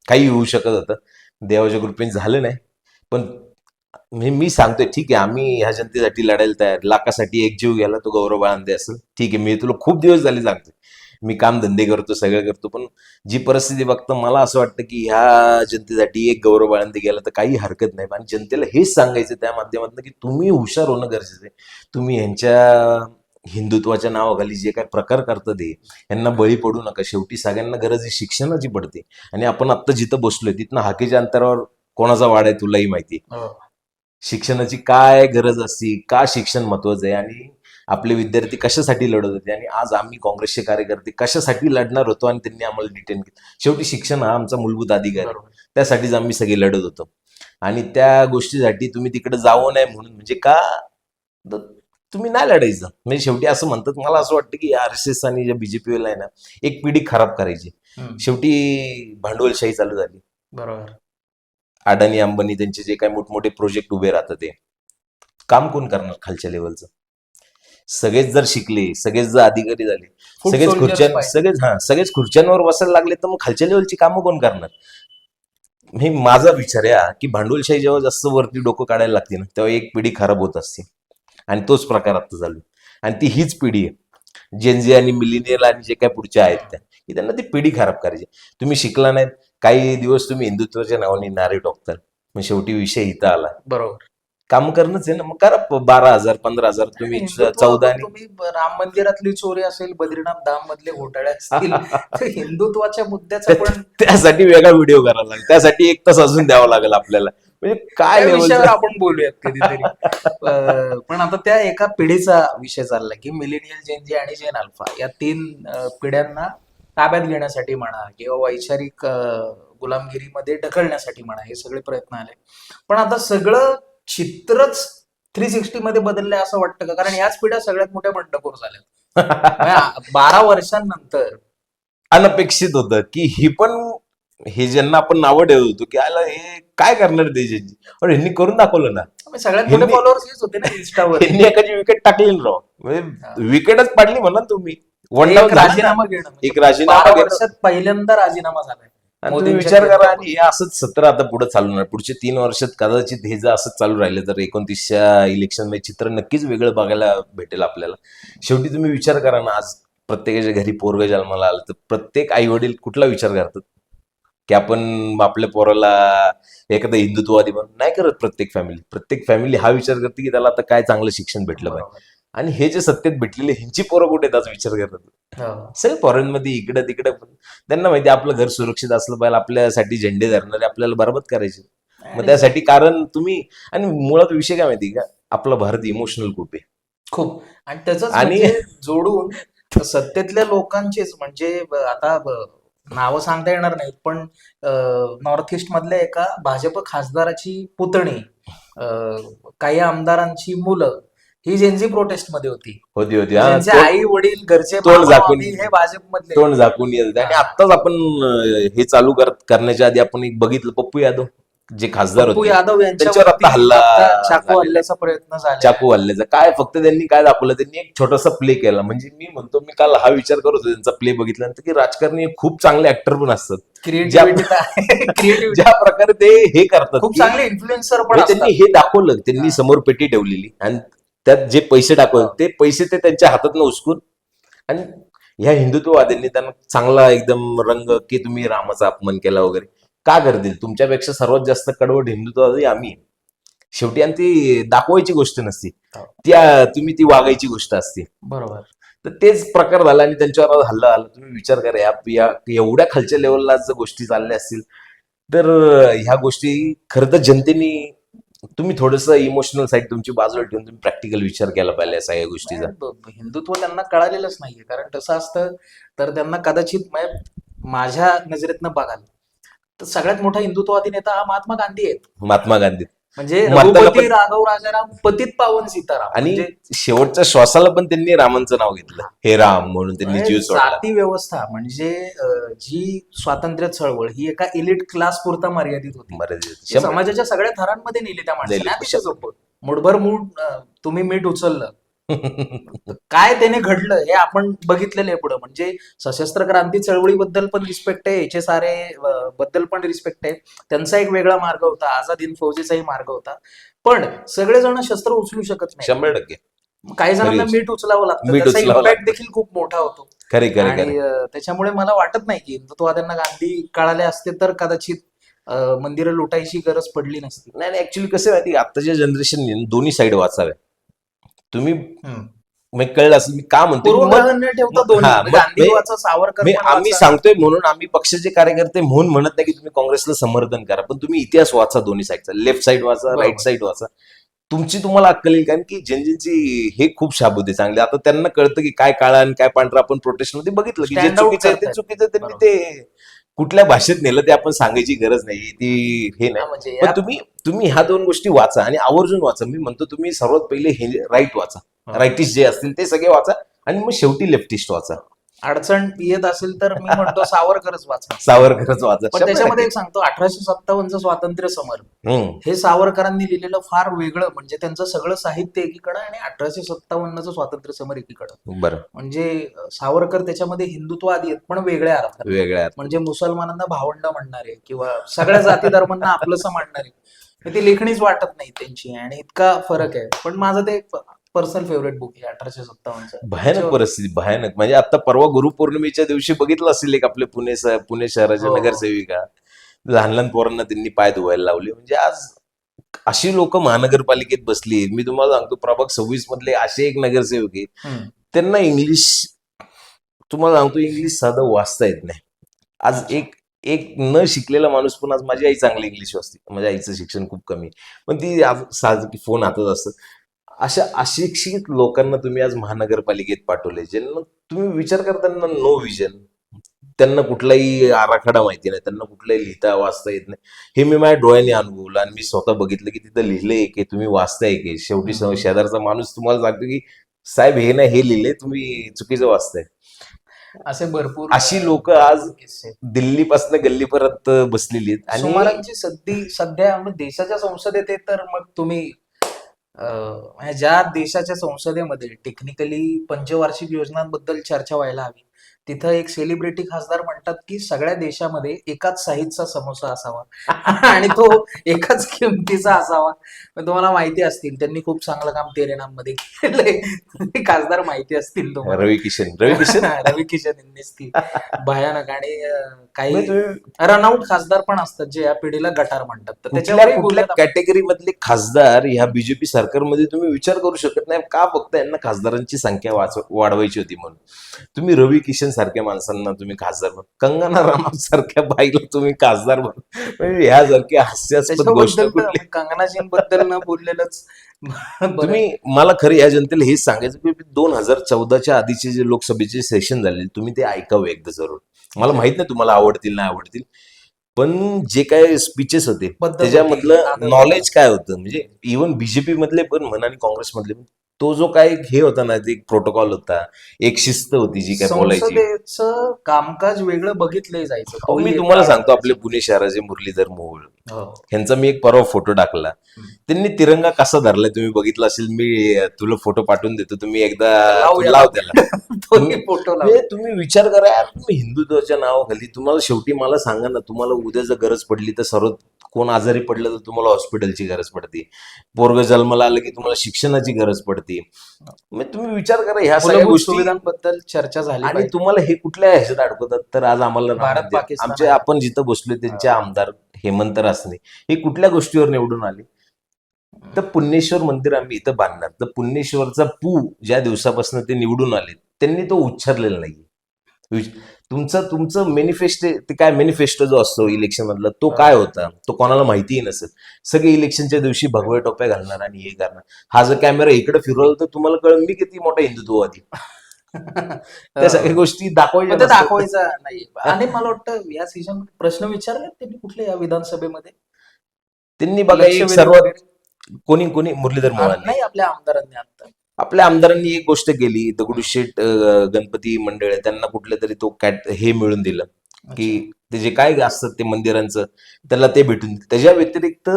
काही होऊ शकत होतं, देवाच्या कृपेने झालं नाही. पण मी सांगतोय, ठीक आहे, आम्ही ह्या जनतेसाठी लढायला तयार. लाखासाठी एक जीव गेला तो गौरव बाळांदे असेल, ठीक आहे, मी तुला खूप दिवस झाले सांगतोय, मी काम धंदे करतो, सगळं करतो, पण जी परिस्थिती बघतं मला असं वाटतं की ह्या जनतेसाठी एक गौरव बाळांदे गेला तर काही हरकत नाही. आणि जनतेला हेच सांगायचं त्या माध्यमातून की तुम्ही हुशार होणं गरजेचं आहे. तुम्ही ह्यांच्या हिंदुत्वाच्या नावाखाली जे काय प्रकार करतात ते, यांना बळी पडू नका. शेवटी सगळ्यांना गरज ही शिक्षणाची पडते. आणि आपण आत्ता जिथं बसलोय तिथनं हाकेच्या अंतरावर कोणाचा वाड आहे तुलाही माहिती आहे. शिक्षणाची काय गरज असते, का शिक्षण महत्वाचं आहे, आणि आपले विद्यार्थी कशासाठी लढत होते, आणि आज आम्ही काँग्रेसचे कार्यकर्ते कशासाठी लढणार होतो आणि त्यांनी आम्हाला डिटेन केलं. शेवटी शिक्षण हा आमचा मूलभूत अधिकार आहे, बरोबर. त्यासाठीच आम्ही सगळे लढत होतो. आणि त्या गोष्टीसाठी तुम्ही तिकडे जावं नाही म्हणून म्हणजे का, तर तुम्ही नाही लढायचं. म्हणजे शेवटी असं म्हणतात, मला असं वाटतं की RSS आणि ज्या बीजेपीला आहे ना, एक पिढी खराब करायची. शेवटी भांडवलशाही चालू झाली. बरोबर. अडाणी अंबानी त्यांचे जे काही मोठमोठे प्रोजेक्ट उभे राहतात, ते काम कोण करणार खालच्या लेवलचं? सगळेच जर शिकले, सगळेच जर अधिकारी झाले, Foot सगळेच soldiers खुर्च्या पाहिजे. सगळेच खुर्च्यांवर बसायला लागले, तर मग खालच्या लेवलची कामं कोण करणार? हे माझा विचार आहे हा, की भांडवलशाही जेव्हा जास्त वरती डोकं काढायला लागते ना, तेव्हा एक पिढी खराब होत असते. आणि तोच प्रकार आता चालू आहे. आणि ती हीच पिढी आहे, जेनझी आणि मिलिनियल आणि जे काय पुढच्या आहेत त्या, की त्यांना ती पिढी खराब करायची. तुम्ही शिकला नाहीत, काही दिवस तुम्ही हिंदुत्वाच्या नावाने नारे टोकताल, मग शेवटी विषय इथं आला. बरोबर. काम करणंच आहे ना, मग करा 12,000 15,000 तुम्ही हिंदुत्व 14 पण तुम्ही राम मंदिरातली चोरी असेल, बद्रीनाथ धाम मधले घोटाळे असतील, तर हिंदुत्वाच्या मुद्द्याचा पण त्यासाठी वेगळा व्हिडिओ करावा लागेल, त्यासाठी 1 तास अजून द्यावा लागेल आपल्याला. म्हणजे काय त्या विषयावर लेवलचं. आपण बोलूयात कधीतरी. पण आता त्या एका पिढीचा विषय चालला की मिलेनियल, जेनजी आणि जेन अल्फा या 3 पिढ्यांना ताब्यात घेण्यासाठी म्हणा किंवा वैचारिक गुलामगिरीमध्ये ढकलण्यासाठी म्हणा, हे सगळे प्रयत्न आले. पण आता सगळं चित्रच 360 मध्ये बदललंय असं वाटतं का? कारण याच पिढ्या सगळ्यात मोठ्या बंडखोर झाल्यात. 12 वर्षांनंतर अनपेक्षित होतं की ही पण, हे ज्यांना आपण नावं ठेवत होतो की आला हे काय करणार देशाची, और ह्यांनी करून दाखवलं ना. सगळ्यात मोठे हिंदी- फॉलोअर्स हेच होते ना इन्स्टावर. ह्यांनी एखादी विकेट टाकली ना राव, म्हणजे विकेटच पाडली म्हणा तुम्ही. वन एक डाऊन झाला ना. राजीनामा घेणं, एक राजीनामा 12 घेणं. वर्षात पहिल्यांदा राजीनामा झालाय. आणि तुम्ही मोदींच्या विचार करा, नेतृत्वात. आणि हे असंच सत्र आता पुढे चालणार पुढचे 3 वर्षात कदाचित. हे जर असंच चालू राहिलं तर 29च्या इलेक्शन मध्ये चित्र नक्कीच वेगळं बघायला भेटेल आपल्याला. शेवटी तुम्ही विचार करा ना, आज प्रत्येकाच्या घरी पोरग जन्माला आलं तर प्रत्येक आई वडील कुठला विचार करतात की आपण आपल्या पोराला एखादा हिंदुत्ववादी बनवू? नाही करत. प्रत्येक फॅमिली हा विचार करते की त्याला आता काय चांगलं शिक्षण भेटलं पाहिजे. बरोबर. आणि हे जे सत्तेत भेटलेले ह्यांची पोरं कुठे आहेत आज विचार करतात. हो. सगळे फॉरेनमध्ये इकडं तिकडं, पण त्यांना माहिती आपलं घर सुरक्षित असलं पाहिजे, आपल्यासाठी झेंडे धरणारे आपल्याला बरबाद करायचे. मग त्यासाठी कारण तुम्ही, आणि मुळात विषय काय माहिती का, आपला भारत इमोशनल खूप आहे. खूप. आणि त्याच आणि- जोडून सत्तेतल्या लोकांचेच म्हणजे आता नावं सांगता येणार नाहीत, पण नॉर्थ ईस्ट मधल्या एका भाजप खासदाराची पुतणी, काही आमदारांची मुलं ही जेनझी प्रोटेस्ट मध्ये होती. होती होती हा ज्यांचे तोंड आई वडील घरचे तोंड मामा झाकून मामी हे भाजपमधले. तोंड झाकून येत आणि हा. आत्ताच आपण हे चालू करण्याच्या आधी आपण एक बघितलं पप्पू यादव जे खासदार पप्पू होते यादव त्यांच्यावर आता यांच्यावरती हल्ला आता चाकू झालेला आहे. हल्ल्याचा प्रयत्न झालेला चाकू हल्ल्याचा काय फक्त त्यांनी काय दाखवलं त्यांनी एक छोटासा प्ले केला म्हणजे मी म्हणतो मी काल हा विचार करत होतो त्यांचा प्ले बघितल्यानंतर की राजकारणी खूप चांगले ऍक्टर पण असतात क्रिएटिव्हिटी क्रिएटिव्हिटी ज्या प्रकारे ते हे करतात खूप की चांगले इन्फ्लुएन्सर पण म्हणजे त्यांनी असतात. हे दाखवलं त्यांनी हा. समोर पेटी ठेवलेली आणि त्यात जे पैसे टाकवले हो. ते पैसे ते त्यांच्या हातातनं उचकून आणि ह्या हिंदुत्ववाद्यांनी त्यांना चांगला एकदम रंग की तुम्ही रामाचा अपमान केला वगैरे का करतील तुमच्यापेक्षा सर्वात जास्त कडवट हिंदुत्ववादी आम्ही आहे. शेवटी आणि ती दाखवायची गोष्ट नसती हो. तुम्ही ती वागायची गोष्ट असते बरोबर. तर तेच प्रकार झाला आणि त्यांच्यावर हल्ला आला तुम्ही विचार करा या एवढ्या खालच्या लेवलला जर गोष्टी चालल्या असतील तर ह्या गोष्टी खरं तर जनतेने तुम्ही थोडंसं इमोशनल साईड तुमची बाजूला ठेवून तुम्ही प्रॅक्टिकल विचार केला पाहिजे या सगळ्या गोष्टीचा हिंदुत्व त्यांना कळालेलंच नाहीये. कारण तसं असतं तर त्यांना कदाचित माझ्या नजरेतनं बघाल तर सगळ्यात मोठा हिंदुत्ववादी नेता हा महात्मा गांधी आहेत. महात्मा गांधी म्हणजे म्हाताला रघुपती पण राघव राजाराम पतित पावन सीताराम. आणि म्हणजे शेवटच्या श्वासाला पण त्यांनी रामांचं नाव घेतलं हे राम म्हणून त्यांनी जीव सोडला जाती व्यवस्था म्हणजे जी स्वातंत्र्य चळवळ ही एका इलिट क्लास पुरता मर्यादित होती. मर्यादित समाजाच्या सगळ्या थरांमध्ये नेली त्या माणसाने. नेली. अतिशय सोपं मुठभर मूठ तुम्ही मीठ उचललं तर काय त्याने घडलं हे आपण बघितलेलं आहे पुढं. म्हणजे सशस्त्र क्रांती चळवळीबद्दल पण रिस्पेक्ट आहे, HSRA बद्दल पण रिस्पेक्ट आहे. त्यांचा एक वेगळा मार्ग होता, आझाद हिंद फौजेचाही मार्ग होता. पण सगळेजण शस्त्र उचलू शकत नाही. 100%. काही जणांना खरी मीठ उचलावं लागतं, मीठ त्याचा उचलावं इम्पॅक्ट लागतं. देखील खूप मोठा होतो. खरे खरे आणि खरे त्याच्यामुळे मला वाटत नाही की हिंदुत्ववाद्यांना गांधी कळाले असते तर कदाचित मंदिरं लुटायची गरज पडली नसती. नाही नाही ऍक्च्युली कसं माहिती आताच्या जनरेशन दोन्ही साईड वाचाव्या तुम्ही मग कळलं असेल मी का म्हणतो की पूर्वग्रह न ठेवता दोन्ही हा, म्हणजे मग गांधी वाचा, सावरकर पण आम्ही वाचा. सांगतोय म्हणून आम्ही पक्षाचे कार्यकर्ते म्हणून म्हणत नाही की तुम्ही काँग्रेसला समर्थन करा पण तुम्ही इतिहास वाचा दोन्ही साईडचा लेफ्ट साईड वाचा बरोबर. राईट साईड वाचा तुम्हाला अक्कल येईल कारण की ज्यांची हे खूप शाबूत आहे चांगले आता त्यांना कळतं की काय काळा आणि काय पांढरा आपण प्रोटेस्ट मध्ये बघितलं की जे Stand out चुकीचं आहे ते करतायत. चुकीचं त्यांनी बरोबर. ते कुठल्या भाषेत नेलं ते आपण सांगायची गरज नाही ती हे हा, नाही म्हणजे पण या- तुम्ही ह्या दोन गोष्टी वाचा आणि आवर्जून वाचा मी म्हणतो तुम्ही सर्वात पहिले हे राईट वाचा हा. राईटिस्ट जे असतील ते सगळे वाचा आणि मग शेवटी लेफ्टिस्ट वाचा अडचण येत असेल तर मी म्हणतो सावरकरच वाचा. सावरकरच वाचा पण त्याच्यामध्ये एक सांगतो 1857चं स्वातंत्र्य समर हम्म. हे सावरकरांनी लिहिलेलं फार वेगळं. म्हणजे त्यांचं सगळं साहित्य एकीकडं आणि 1857चं स्वातंत्र्य समर एकीकडं. बरं म्हणजे सावरकर त्याच्यामध्ये हिंदुत्ववादी आहेत पण वेगळ्या अर्थात. वेगळ्या म्हणजे मुसलमानांना भावंड म्हणणारे किंवा सगळ्या जाती धर्मांना आपलंसं मांडणारे ती लेखणीच वाटत नाही त्यांची आणि इतका फरक आहे. पण माझं ते पर्सनल फेवरेट बुक आहे 1857चं. भयानक परिस्थिती भयानक म्हणजे आता परवा गुरुपौर्णिमेच्या दिवशी बघितलं असेल एक आपले पुणे शहराच्या हो. नगरसेविका लहान लहान पोरांना त्यांनी पाय धुवायला लावले म्हणजे आज अशी लोक महानगरपालिकेत बसली मी तुम्हाला सांगतो प्रभाग 26 मधले असे एक नगरसेवक आहे हम्म. त्यांना इंग्लिश तुम्हाला सांगतो इंग्लिश साधं वाचता येत नाही आज एक एक न शिकलेला माणूस पण आज माझी आई चांगली इंग्लिश वाचते माझ्या आईचं शिक्षण खूप कमी आहे. पण ती आज साधी फोन हातात असतं अशा अशिक्षित लोकांना तुम्ही आज महानगरपालिकेत पाठवले ज्यांना तुम्ही विचार करताना नो विजन त्यांना कुठलाही आराखडा माहिती नाही त्यांना कुठलाही लिहिता वाचता येत नाही हे मी माझ्या डोळ्याने अनुभवलं आणि मी स्वतः बघितलं की तिथं लिहिलंय की तुम्ही वाचताय की शेवटी शेजारचा माणूस तुम्हाला सांगतो की साहेब हे ना हे लिहिले तुम्ही चुकीचं वाचताय असे भरपूर अशी लोक आज किस्से. दिल्लीपासून गल्लीपर्यंत बसलेली आहेत आणि सुमारांची सध्या म्हणजे देशाच्या संसदेत आहे तर मग तुम्ही म्हणजे ज्या देशाच्या संसदेमध्ये टेक्निकली पंचवार्षिक योजनांबद्दल चर्चा व्हायला हवी तिथं एक सेलिब्रिटी खासदार म्हणतात की सगळ्या देशामध्ये एकाच साईजचा समोसा असावा आणि तो एकाच किमतीचा असावा. पण तुम्हाला माहिती असतील त्यांनी खूप चांगलं काम तेरेनाम मध्ये केलंय. ते खासदार माहिती असतील तुम्हाला. रवी किशन रवी किशन यांनीच ती भयानक आणि काही म्हणजे रनआउट खासदार पण असतात जे या पिढीला गटार म्हणतात तर कुठल्या त्याच्यावरही कुठल्या बोलूयात आपण. कॅटेगरी मधले खासदार ह्या बीजेपी सरकारमध्ये तुम्ही विचार करू शकत नाही का फक्त यांना खासदारांची संख्या वाढवायची होती म्हणून तुम्ही रवी किशन सारख्या माणसांना तुम्ही खासदार बन कंगना राणावत सारख्या बाईला तुम्ही खासदार बन म्हणजे ह्यासारख्या हास्यास्पद गोष्ट त्याच्याबद्दल कुठली तर कंगनाजींबद्दल न बोललेलंच बरं. तुम्ही मला खरं या जनतेला हेच सांगायचं की 2014च्या आधीचे जे लोकसभेचे सेशन झाले तुम्ही ते ऐकावं एकदा जरूर मला माहित नाही तुम्हाला आवडतील नाही आवडतील पण जे काय स्पीचेस होते पद्धत त्याच्यामधलं होती, नॉलेज काय होतं म्हणजे इव्हन बीजेपी मधले पण म्हण आणि काँग्रेस मधले पण तो जो काय हे होता ना, एक प्रोटोकॉल होता, एक शिस्त होती जी काय बोलायची. संसदेचं कामकाज वेगळं बघितलंय जायचं. अहो, तोही मी एक तुम्हाला काळ सांगतो, होता आपले पुणे त्याच्यामध्ये. शहराचे मुरलीधर मोहोळ हो. ह्यांचा मी एक परवा फोटो टाकला. हम्म. त्यांनी तिरंगा कसा धरलाय तुम्ही बघितला असेल. मी तुला फोटो पाठवून देतो, तुम्ही एकदा तू लावूया लाव त्याला. तोही फोटो म्हणजे लावूया. तुम्ही विचार करा यार, तुम्ही हिंदुत्वाच्या नावाखाली तुम्हाला शेवटी मला सांगा ना, तुम्हाला उद्या जर गरज पडली तर सर्व कोण आजारी पडलं तर तुम्हाला हॉस्पिटलची गरज पडते. पोरग जन्माला आलं की तुम्हाला शिक्षणाची गरज पडते. मग तुम्ही विचार करा ह्या सगळ्या मूलभूत गोष्टी. सुविधांबद्दल चर्चा झाली आणि पाहिजे. तुम्हाला हे कुठल्या ह्याच्यात अडकवतात तर आज आम्हाला नाव भारत नाही द्या. पाकिस्तान आमचे आहे. आपण जिथं बसलोय त्यांचे आमदार हेमंत रासने हे कुठल्या गोष्टीवर निवडून आले. तर पुण्येश्वर मंदिर आम्ही इथं बांधणार, तर पुण्येश्वरचा पू ज्या दिवसापासून ते निवडून आले त्यांनी तो उच्चारलेला नाहीये. तुमचं तुमचं मेनिफेस्टो, ते काय मेनिफेस्टो जो असतो इलेक्शन मधला तो काय होता तो कोणाला माहितीही नसेल. सगळे इलेक्शनच्या दिवशी भगव्या टोप्या घालणार आणि हे करणार. हा जर कॅमेरा इकडे फिरवला तर तुम्हाला कळेल मी किती मोठा हिंदुत्ववादी. त्या सगळ्या गोष्टी पण ते दाखवायच्या नसतात. दाखवायचं नाही. आणि मला वाटतं या सीझन प्रश्न विचारले त्यांनी कुठल्या या विधानसभेमध्ये त्यांनी बघा एक लक्षवेधी सर्वात वगैरे? कोणी मुरलीधर मोहोळांनी नाही, आपल्या आमदारांनी आता. आपल्या आमदारांनी एक गोष्ट केली. दगडूशेठ गणपती मंडळ आहे त्यांना कुठलं तरी तो हे मिळून दिलं की ते जे काय असतं ते मंदिरांचं त्याला ते भेटून दिलं. त्याच्या व्यतिरिक्त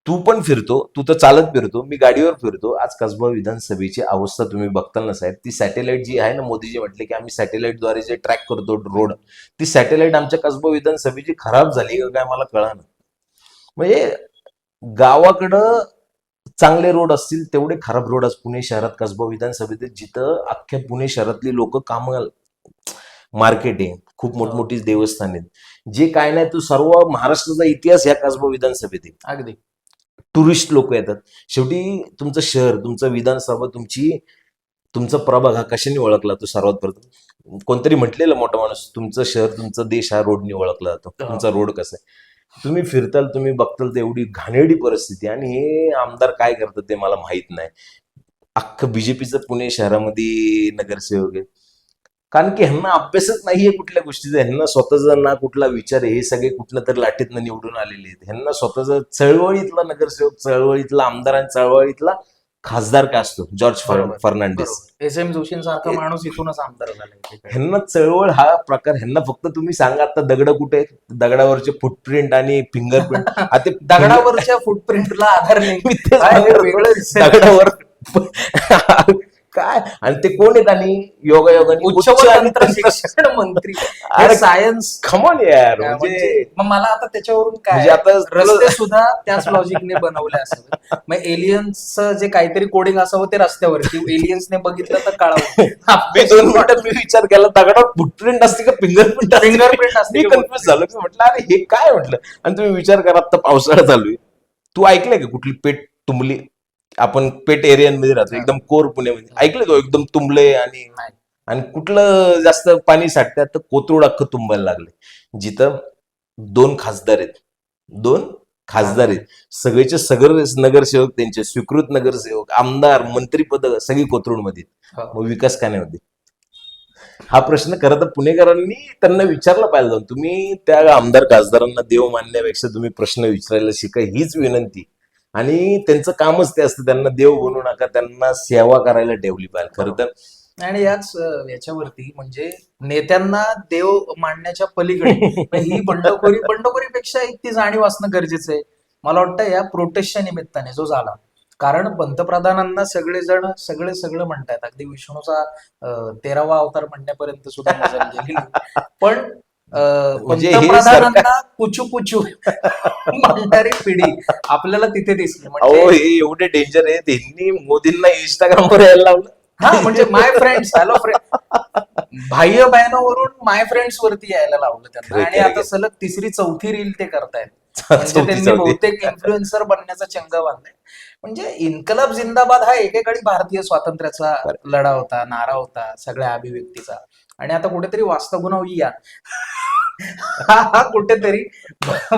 तू पण फिरतो, तू तर चालत फिरतो, मी गाडीवर फिरतो. आज कसबा विधानसभेची अवस्था तुम्ही बघताल ना साहेब, ती सॅटेलाइट जी आहे ना, मोदीजी म्हटले की आम्ही सॅटेलाइटद्वारे जे ट्रॅक करतो रोड, ती सॅटेलाइट आमच्या कसबा विधानसभेची खराब झाली का काय मला कळालं. म्हणजे गावाकडं चांगले रोड असतील तेवढे खराब रोड आज पुणे शहरात कसबा विधानसभेत आहेत, जिथं अख्ख्या पुणे शहरातली लोक कामं, मार्केट आहे, खूप मोठमोठी देवस्थान आहेत, जे काय नाही तो सर्व महाराष्ट्राचा इतिहास ह्या कसबा विधानसभेत आहे. अगदी टुरिस्ट लोक येतात. शेवटी तुमचं शहर, तुमचं विधानसभा, तुमचा प्रभाग हा कशाने ओळखला तो सर्वात प्रथम. कोणतरी म्हटलेलं मोठा माणूस, तुमचं शहर, तुमचा देश हा रोडने ओळखला जातो. तुमचा रोड कसा आहे तुम्ही फिरताल, तुम्ही बघताल तर एवढी घाणेरडी परिस्थिती. आणि हे आमदार काय करतात ते मला माहित नाही. अख्खं बीजेपीचं पुणे शहरामध्ये नगरसेवक आहे, कारण की ह्यांना अभ्यासच नाहीये कुठल्या गोष्टीचा. ह्यांना स्वतःचा ना कुठला विचार आहे. हे सगळे कुठल्या तरी लाटेतनं निवडून आलेले आहेत. ह्यांना स्वतःचा चळवळीतला नगरसेवक, चळवळीतला आमदार आणि चळवळीतला खासदार काय असतो, जॉर्ज फर्नांडिस. SM जोशींसारखा माणूस इथूनच आमदार झाला. ह्यांना चळवळ हा प्रकार, ह्यांना फक्त तुम्ही सांगा आता दगड कुठे आहेत? दगडावरचे फुटप्रिंट आणि फिंगरप्रिंट. आता दगडावरच्या फुटप्रिंटला आधार नाही. मी तेच काय हे म्हणतो. वेगळं दिसतंय. दगडावर काय, आणि ते कोण आहेत? आणि योगायोगाने उच्च उच्च व आणि तंत्र शिक्षण मंत्री. अरे सायन्स. खमॉन यार. म्हणजे मग मला आता त्याच्यावरून म्हणजे काय, आता रस्ते सुद्धा त्याच लॉजिकने बनवले असावे. मग एलियन्सचं जे काहीतरी कोडिंग असावं ते रस्त्यावर, की एलियन्सने बघितलं तर कळावं. मी 2 मिनिटात मी विचार केला दगडावर फुटप्रिंट असते का फिंगरप्रिंट Fingerprint असते मी का कन्फ्युज झालो. मी म्हटलं अरे हे काय म्हटलं. आणि तुम्ही विचार करा आता पावसाळा चालू आहे. तू ऐकलंय का कुठली पेट तुंबली? आपण पेट एरियांमध्ये राहतो, एकदम कोर पुण्यामध्ये. ऐकलं तो एकदम तुंबले आणि नाही. आणि कुठलं जास्त पाणी साठतात तर कोथरूड अख्खं तुंबायला लागले. जिथं 2 खासदार आहेत, 2 खासदार आहेत, सगळेचे सगळे नगरसेवक, त्यांचे स्वीकृत नगरसेवक, आमदार, मंत्रीपद सगळी कोथरूडमध्ये. मग विकास का नाही होते? हा प्रश्न खरं तर पुणेकरांनी त्यांना विचारला पाहिजे जाऊन. तुम्ही त्या आमदार खासदारांना देव मानण्यापेक्षा तुम्ही प्रश्न विचारायला शिका, हीच विनंती. आणि त्यांचं कामच ते असतं, त्यांना देव बनवू नका, त्यांना सेवा करायला ठेवली पाहिजे खरं तर. आणि याच्यावरती म्हणजे नेत्यांना देव मानण्याच्या पलीकडे ही बंडखोरीपेक्षा एक ती जाणीव असणं गरजेचं आहे. मला वाटतं या प्रोटेस्टच्या निमित्ताने जो झाला, कारण पंतप्रधानांना सगळेजण सगळं म्हणतात, अगदी विष्णूचा 13वा अवतार म्हणण्यापर्यंत सुद्धा मजा गेलेली. पण म्हणजे हे पंतप्रधानांना पुचू म्हणणारी पिढी आपल्याला तिथे दिसली. अहो म्हणजे हे एवढे डेंजर आहे, त्यांनी मोदींना इंस्टाग्रामवर यायला लावलं. हा, म्हणजे माय फ्रेंड्स, हॅलो फ्रेंड, बाह्य बॅनवरून माय फ्रेंड्स वरती यायला लावलं त्यांना. खरं, आणि खरं, आता सलग 3री-4थी रील ते करतायत. म्हणजे त्यांनी चौथी. बहुतेक इन्फ्लुएन्सर बनण्याचा चंग बांधलाय. म्हणजे इन्कलाब जिंदाबाद हा एकेकाळी भारतीय स्वातंत्र्याचा लढा होता, नारा होता, सगळ्या अभिव्यक्तीचा. आणि आता कुठेतरी वास्तवगुणाव या हा कुठेतरी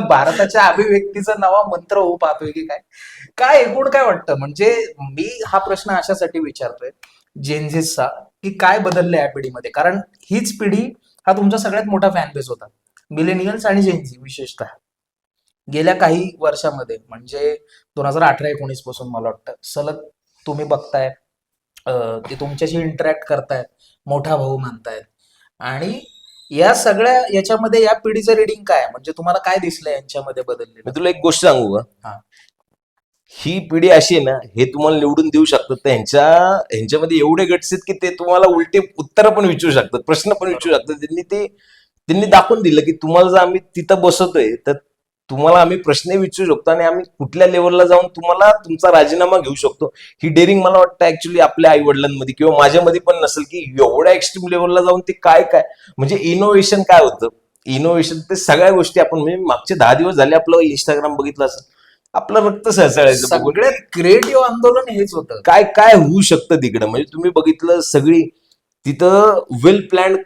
भारताच्या अभिव्यक्तीचा नवा मंत्र होऊ पाहतोय की काय. काय एकूण काय वाटतं, म्हणजे मी हा प्रश्न अशासाठी विचारतोय जेनझीसचा, की काय बदललं या पिढीमध्ये. कारण हीच पिढी हा तुमचा सगळ्यात मोठा फॅन बेस होता, मिलेनियल्स आणि जेनझी विशेषतः. गेल्या काही वर्षामध्ये म्हणजे 2018-19 पासून मला वाटतं सलग तुम्ही बघताय ते तुमच्याशी इंटरॅक्ट करतायत, मोठा भाऊ मानतायत. आणि या सगळ्या याच्यामध्ये या पिढीचं रिडिंग काय आहे? म्हणजे तुम्हाला काय दिसलं यांच्यामध्ये मी बदललेलं? तुला एक गोष्ट सांगू का, हा. ही पिढी अशी आहे ना, हे तुम्हाला निवडून देऊ शकतात, तर ह्यांच्यामध्ये एवढे गट्स आहेत की ते तुम्हाला उलटे उत्तर पण विचारू शकतात, प्रश्न पण विचारू बरोबर. शकतात. त्यांनी दाखवून दिलं की तुम्हाला जर आम्ही तिथं बसवतोय तर तुम्हाला आम्ही प्रश्न विचारू शकतो आणि आम्ही कुठल्या लेवलला जाऊन तुम्हाला तुमचा राजीनामा घेऊ शकतो. ही डेअरिंग मला वाटतं ऍक्च्युली आपल्या आई वडिलांमध्ये किंवा माझ्यामध्ये पण नसेल, की एवढ्या एक्स्ट्रीम लेवलला जाऊन ते काय काय म्हणजे इनोव्हेशन काय होतं. इनोव्हेशन ते सगळ्या गोष्टी आपण म्हणजे मागचे 10 दिवस झाले आपलं इंस्टाग्राम बघितलं असं आपलं रक्त सळसळायचं बघून सगळ्यात क्रिएटिव्ह आंदोलन हेच होतं. काय काय होऊ शकतं तिकडं. म्हणजे तुम्ही बघितलं सगळी तिथं वेल प्लॅन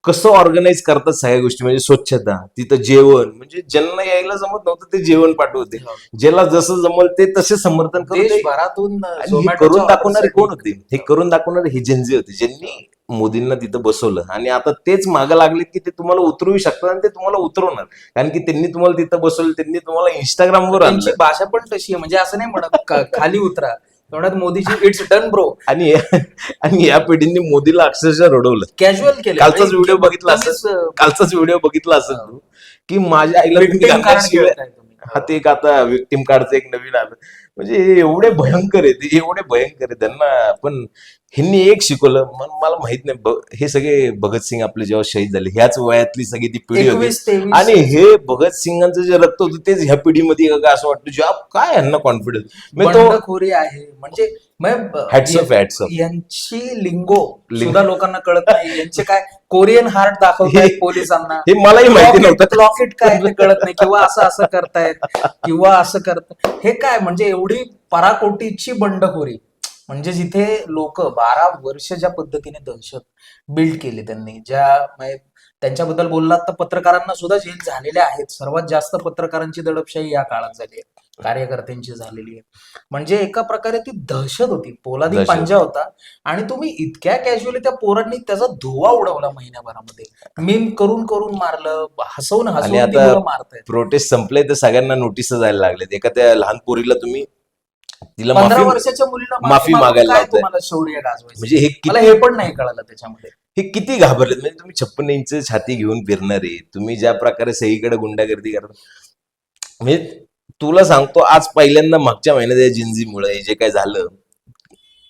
कसं ऑर्गनाईज करतात सगळ्या गोष्टी. म्हणजे स्वच्छता, तिथं जेवण, म्हणजे ज्यांना यायला जमत नव्हतं ते जेवण पाठवते, ज्याला जसं जमल ते तसे समर्थन करते. देशभरातून आणि हे झोमॅटोच्या करून दाखवणारे कोण ऑर्डरसाठी. होते? हे करून दाखवणारे हे जेनझी होते, ज्यांनी मोदींना तिथं बसवलं आणि आता तेच मागं लागले की ते तुम्हाला उतरवू शकतात आणि ते तुम्हाला उतरवणार. कारण की त्यांनी तुम्हाला तिथं बसवलं, त्यांनी तुम्हाला इंस्टाग्रामवर त्यांची आणलं. भाषा पण तशी आहे, म्हणजे असं नाही म्हणत खाली उतरा, तेवढ्यात मोदीजी इट्स डन ब्रो आणि आणि या पिढींनी मोदीला अक्षरशः रडवलं. कॅज्युअल केलं. कालचाच व्हिडिओ बघितला असेल, कालचाच व्हिडिओ बघितला असेल तू, की माझ्या आईला तुम्ही विक्टिम कार्ड घालण्याशिवाय खेळताय तुम्ही. हा ते एक आता विक्टिम कार्डचं एक नवीन आलं. म्हणजे हे एवढे भयंकर आहे, ते एवढे भयंकर आहे त्यांना. पण ह्यांनी एक शिकवलं, मला माहित नाही, हे सगळे भगतसिंग आपले जेव्हा शहीद झाले ह्याच वयातली सगळी ती पिढी होती 21-23 आणि हे भगतसिंगांचं जे रक्त होतं तेच ह्या पिढीमध्ये असं वाटतं जेव्हा काय ह्यांना कॉन्फिडन्स. तो बंडखोरी आहे. म्हणजे हॅट्स ऑफ यांची लिंगो सुद्धा लोकांना कळत नाही. यांचे काय कोरियन हार्ट दाखवतायत पोलिसांना, हे मलाही माहिती नव्हतं. लॉकेट काय ते कळत नाही, किंवा असं असं करतायत किंवा असं करत हे काय. म्हणजे एवढी पराकोटीची बंडखोरी. म्हणजे जिथे लोक 12 वर्ष ज्या पद्धतीने दहशत बिल्ड केली त्यांनी, म्हणजे त्यांच्याबद्दल बोललात तर पत्रकारांना सुद्धा जेल झालेल्या आहेत. सर्वात जास्त पत्रकारांची दडपशाही या काळात झाली आहे, कार्यकर्त्यांची झालेली आहे. म्हणजे एका प्रकारे ती दहशत होती, पोलादी दहशत. पंजा होता. आणि तुम्ही इतक्या कॅज्युअली त्या पोरांनी त्याचा धुवा उडवला महिन्याभरामध्ये, मीम करून करून मारलं, हसवून आणि हसवून ती आता मुलं मारतायत. प्रोटेस्ट संपले तर सगळ्यांना नोटीस जायला लागलेत. एका त्या लहान पोरीला तुम्ही तिला 15 वर्षाच्या मुलीला माफी मागून मागायला काय लावताय. तुम्हाला शौर्य गाजवायचं? म्हणजे मला हे पण नाही कळालं त्याच्यामध्ये. हे किती घाबरलेत. म्हणजे तुम्ही 56 इंच छाती घेऊन फिरणारे, तुम्ही ज्या प्रकारे सगळीकडे गुंडागर्दी करता. म्हणजे तुला सांगतो, आज पहिल्यांदा मागच्या महिन्यात या जिंजीमुळे जे काय झालं,